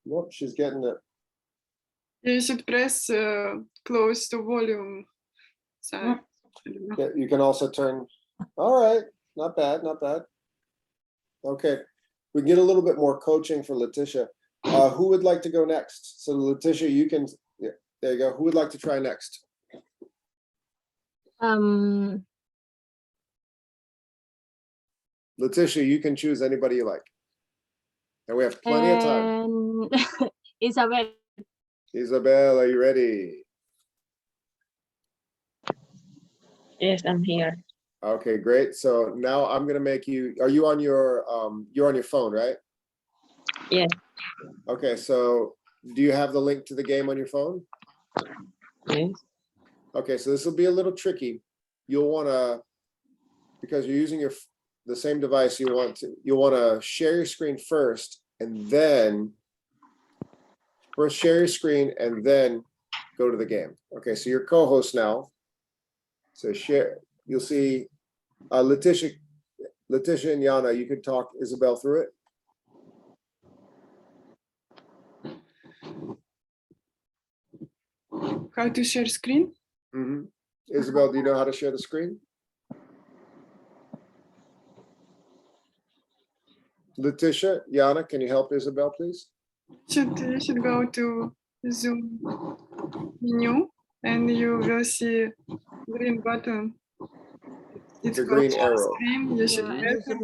Nope, she's getting it. You should press close to volume side. Yeah, you can also turn. All right, not bad, not bad. Okay, we can get a little bit more coaching for Letitia. Who would like to go next? So Letitia, you can. Yeah, there you go. Who would like to try next? Letitia, you can choose anybody you like, and we have plenty of time. Isabel. Isabel, are you ready? Yes, I'm here. Okay, great. So now I'm gonna make you. Are you on your you're on your phone, right? Yes. Okay, so do you have the link to the game on your phone? Yes. Okay, so this will be a little tricky. You'll want to, because you're using the same device, you'll want to share your screen first, and then first share your screen and then go to the game. Okay, so you're co-host now. So share. You'll see Letitia and Yana. You can talk Isabel through it. How to share screen? Mm-hmm. Isabel, do you know how to share the screen? Letitia, Yana, can you help Isabel, please? You should go to Zoom menu and you will see green button. It's The called green share arrow. screen. You should Yeah, press it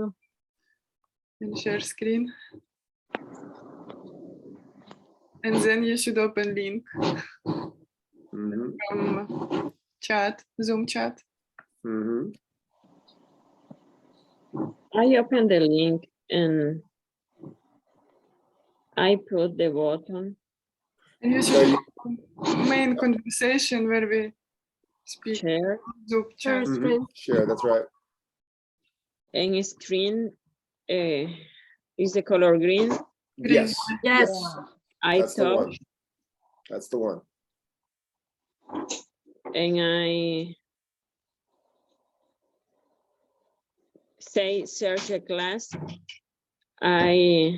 and share screen. And then you should open link Mm-hmm. from chat, Zoom chat. Mm-hmm. I opened the link and I put the button. And you should main conversation where we speak. Share. Zoom chat. Mm-hmm. Share, that's right. And screen is the color green. Green. Yes. Yes. I That's the one. touch That's the one. and I say search a class. I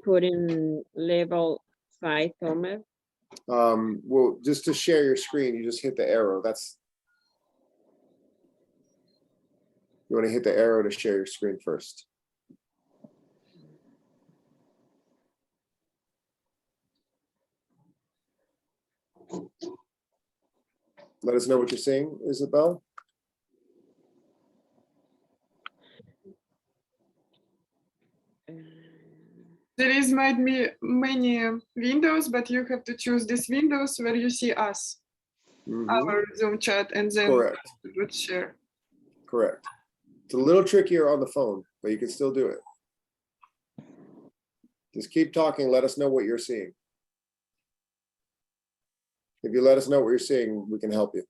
put in level 5 Tomer. Well, just to share your screen, you just hit the arrow. You want to hit the arrow to share your screen first. Let us know what you're seeing, Isabel. There might be many windows, but you have to choose these windows where you see us. our Zoom chat and then Correct. would share. Correct. It's a little trickier on the phone, but you can still do it. Just keep talking. Let us know what you're seeing. If you let us know what you're seeing, we can help you.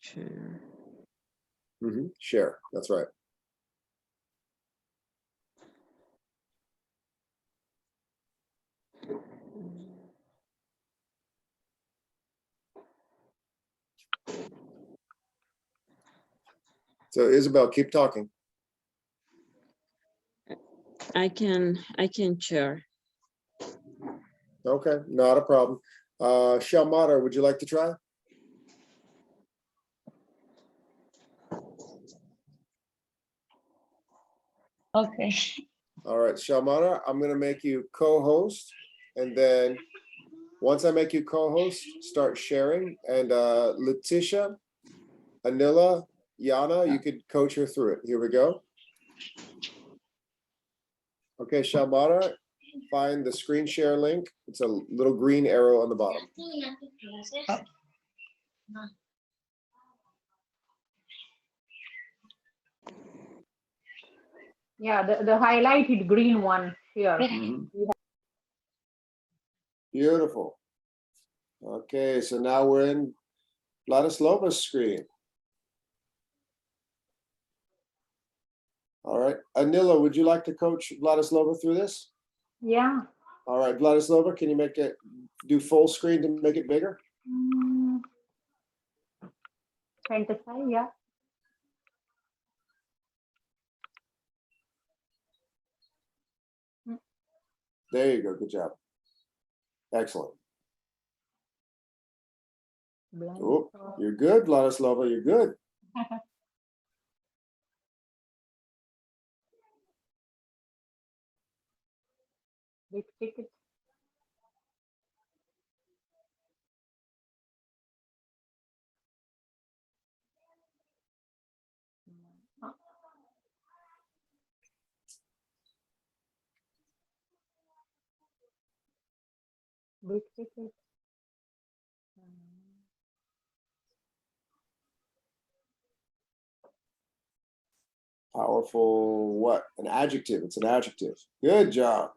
Share. Share. That's right. So Isabel, keep talking. I can share. Okay, not a problem. Shalmata, would you like to try? Okay. All right, Shalmata, I'm gonna make you co-host, and then once I make you co-host, start sharing. And Letitia, Anila, Yana, you could coach her through it. Here we go. Okay, Shalmata, find the screen share link. It's a little green arrow on the bottom. Yeah, the highlighted green one here. Beautiful. Okay, so now we're in Vladislava's screen. All right, Anila, would you like to coach Vladislava through this? Yeah. All right, Vladislava, can you make it do full screen to make it bigger? Fantasy, yeah. There you go. Good job. Excellent. Oh, you're good, Vladislava. You're good. Big ticket. Big ticket. Powerful what? An adjective. It's an adjective. Good job.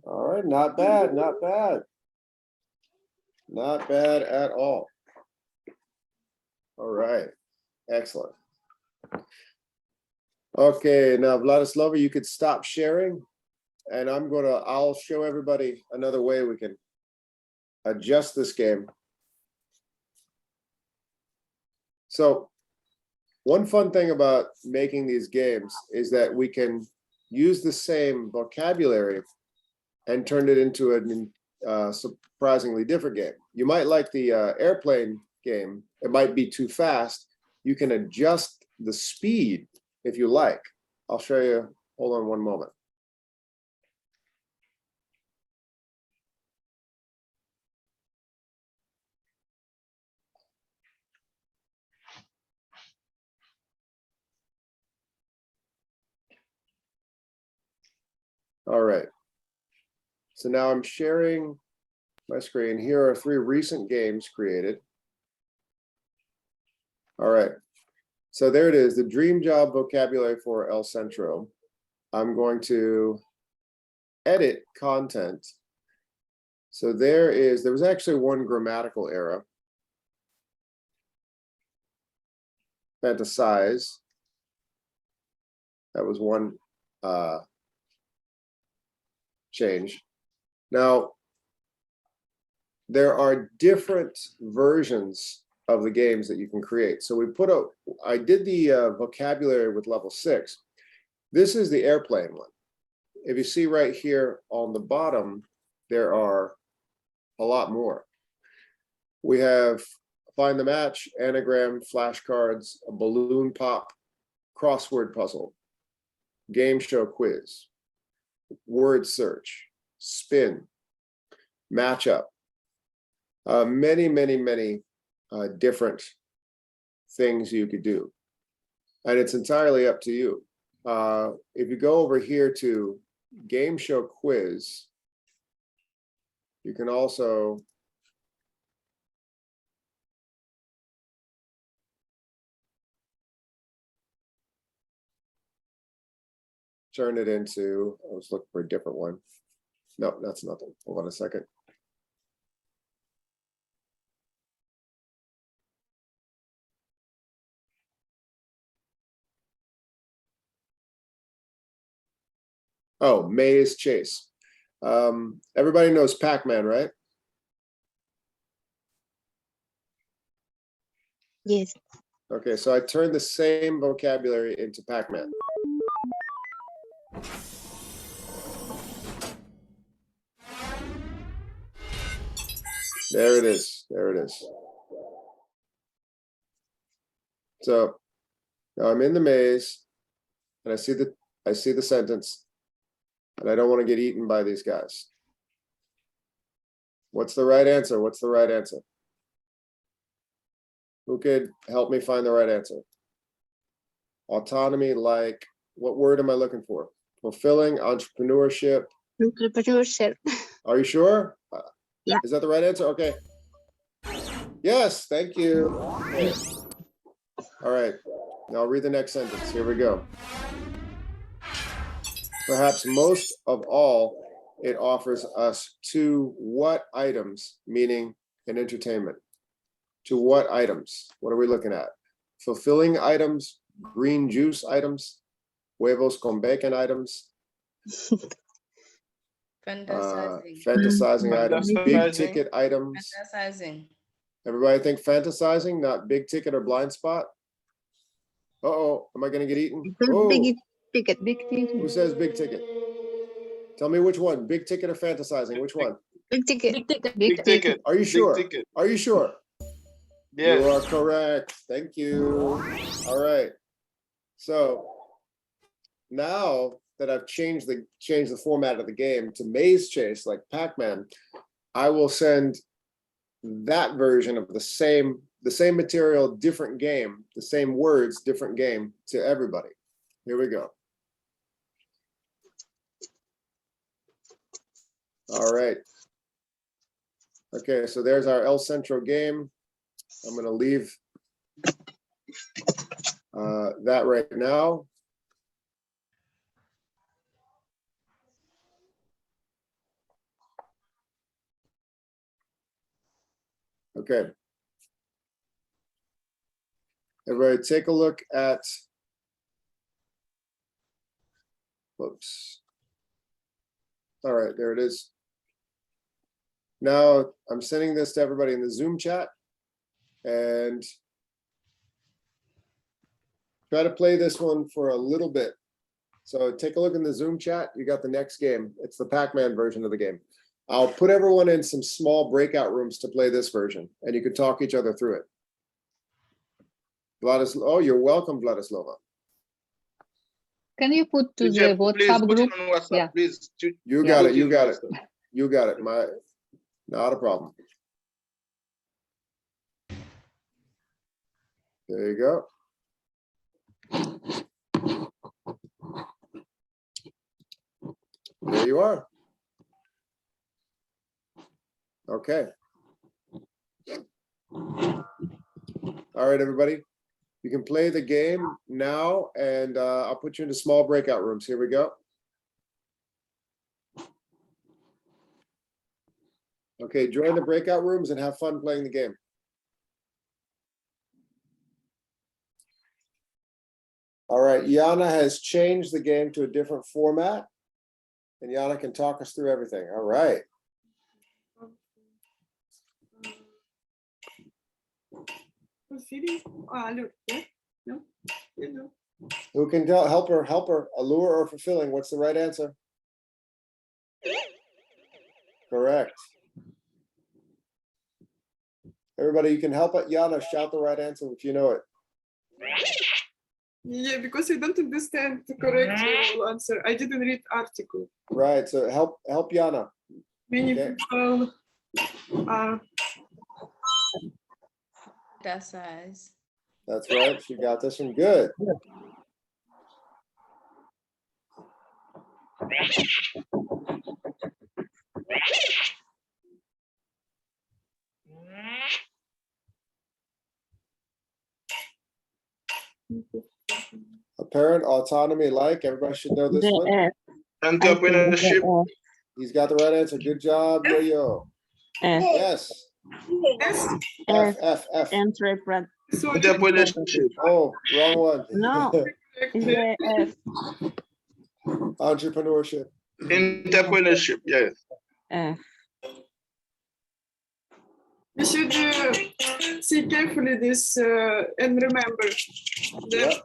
All right, not bad, not bad. Not bad at all. All right, excellent. Okay, now Vladislava, you could stop sharing, and I'll show everybody another way we can adjust this game. So one fun thing about making these games is that we can use the same vocabulary and turn it into a surprisingly different game. You might like the airplane game. It might be too fast. You can adjust the speed if you like. I'll show you. Hold on one moment. All right. So now I'm sharing my screen. Here are 3 recent games created. All right. So there it is, the dream job vocabulary for El Centro. I'm going to edit content. So there was actually one grammatical error. Fantasize. That was one change. Now, there are different versions of the games that you can create. So I did the vocabulary with level 6. This is the airplane one. If you see right here on the bottom, there are a lot more. We have find the match, anagram, flashcards, a balloon pop, crossword puzzle, game show quiz, word search, spin, matchup, many different things you could do. And it's entirely up to you. If you go over here to game show quiz, you can also turn it into, I was looking for a different one. No, that's nothing. Hold on a second. Oh, Maze Chase. Everybody knows Pac-Man, right? Yes. Okay, so I turned the same vocabulary into Pac-Man. There it is. There it is. So now I'm in the maze and I see the sentence and I don't want to get eaten by these guys. What's the right answer? What's the right answer? Who could help me find the right answer? Autonomy, like, what word am I looking for? Fulfilling, entrepreneurship. Entrepreneurship. Are you sure? Yeah. Is that the right answer? Okay. Yes, thank you. Okay. All right, now I'll read the next sentence. Here we go. Perhaps most of all, it offers us to what items, meaning in entertainment. To what items? What are we looking at? Fulfilling items, green juice items, huevos con bacon items, fantasizing items, big ticket items. Fantasizing. Everybody think fantasizing, not big ticket or blind spot? Uh-oh, am I gonna get eaten? Oh, Big ticket. Big ticket. who says big ticket? Tell me which one, big ticket or fantasizing, which one? Big ticket. Big Big ticket. ticket. Are you Big sure? ticket. Are you sure? Yes. You are correct. Thank you. All right. So now that I've changed the format of the game to maze chase like Pac-Man, I will send that version of the same material, different game, the same words, different game to everybody. Here we go. All right. Okay, so there's our El Centro game. I'm going to leave that right now. Okay. Everybody take a look at, whoops. All right, there it is. Now I'm sending this to everybody in the Zoom chat and try to play this one for a little bit. So take a look in the Zoom chat. You got the next game. It's the Pac-Man version of the game. I'll put everyone in some small breakout rooms to play this version, and you can talk each other through it. Oh, you're welcome, Vladislava. Can you put to Jeff, the please WhatsApp put group? it on WhatsApp, Yeah. please. You got it. You got it. You got it. Not a problem. There you go. There you are. Okay. All right, everybody. You can play the game now, and I'll put you into small breakout rooms. Here we go. Okay, join the breakout rooms and have fun playing the game. All right, Yana has changed the game to a different format, and Yana can talk us through everything. All right. Who can tell? Help her, allure or fulfilling? What's the right answer? Correct. Everybody, you can help Yana shout the right answer if you know it. Yeah, because I don't understand the correct answer. I didn't read article. Right, so help Yana. Many Okay. people are Fantasize. That's right. She got this one good. Apparent autonomy like. Everybody should know this one. The F. Entrepreneurship. He's got the right answer. Good job, Yo-Yo. F. Yes. Yes. F, F, F. Entrepreneur. So Entrepreneurship. Oh, wrong one. No, it's the F. Entrepreneurship. Entrepreneurship. Yes. F. we should see carefully this and remember that.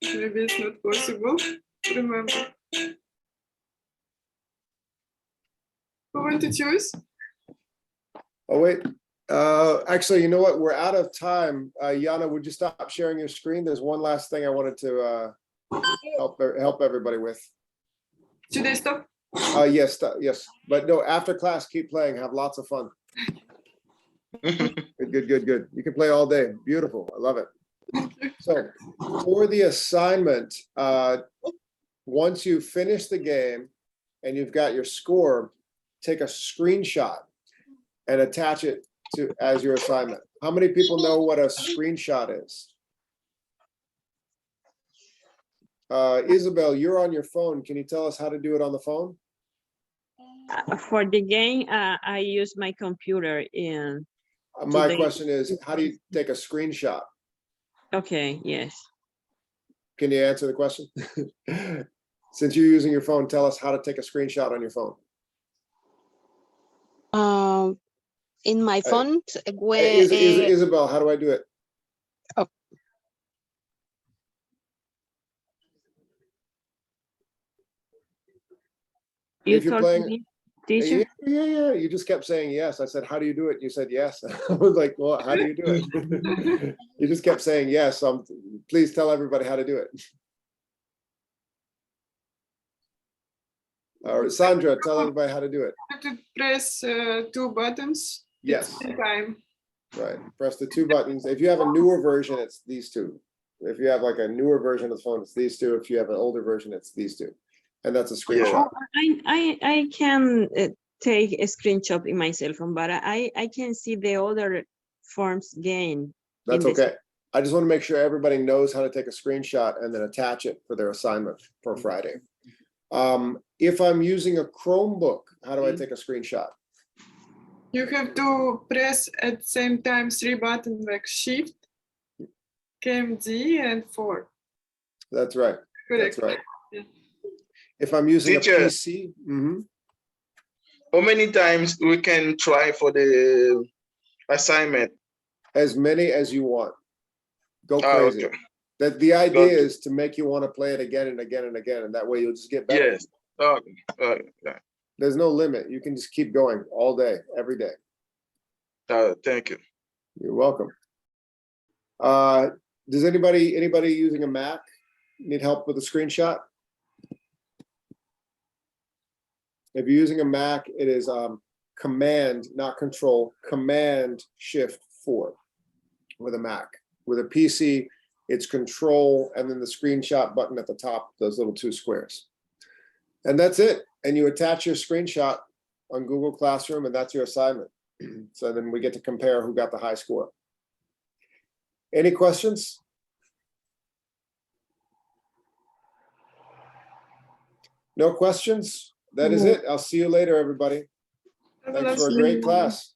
Maybe it's not possible to remember. Who want to choose? Oh, wait. Actually, you know what? We're out of time. Yana, would you stop sharing your screen? There's one last thing I wanted to help everybody with. Should I stop? Yes, yes. But no, after class, keep playing. Have lots of fun. Good. You can play all day. Beautiful. I love it. So for the assignment, once you finish the game and you've got your score, take a screenshot and attach it to as your assignment. How many people know what a screenshot is? Isabel, you're on your phone. Can you tell us how to do it on the phone? For the game, I use my computer in. My today. question is, how do you take a screenshot? Okay, yes. Can you answer the question? Since you're using your phone, tell us how to take a screenshot on your phone. In my phone, Isabel, how do I do it? Oh. If you're playing, teacher? Yeah. You just kept saying yes. I said, how do you do it? You said yes. I was like, well, how do you do it? You just kept saying yes. So please tell everybody how to do it. All right, Sandra, tell everybody how to do it. I have to press 2 buttons. Yes. Time. Right. Press the 2 buttons. If you have a newer version, it's these 2. If you have like a newer version of the phone, it's these 2. If you have an older version, it's these 2. And that's a screenshot. I can take a screenshot in my cell phone, but I can see the other forms gain. That's okay. I just want to make sure everybody knows how to take a screenshot and then attach it for their assignment for Friday. If I'm using a Chromebook, how do I take a screenshot? You have to press at the same time 3 buttons like Shift, KMD, and 4. That's right. Correct. That's right. Yeah. If I'm using Teacher, a PC, how many times we can try for the assignment? as many as you want. Go crazy. Okay. That the idea is to make you want to play it again and again and again, and that way you'll just get better. Yes. Okay. There's no limit. You can just keep going all day, every day. Thank you. You're welcome. Does anybody using a Mac need help with a screenshot? If you're using a Mac, it is Command, not Control, Command Shift 4 with a Mac. With a PC, it's Control and then the screenshot button at the top, those little 2 squares. And that's it. And you attach your screenshot on Google Classroom, and that's your assignment. So then we get to compare who got the high score. Any questions? No questions? That is it. I'll see you later, everybody. Thanks for a great class.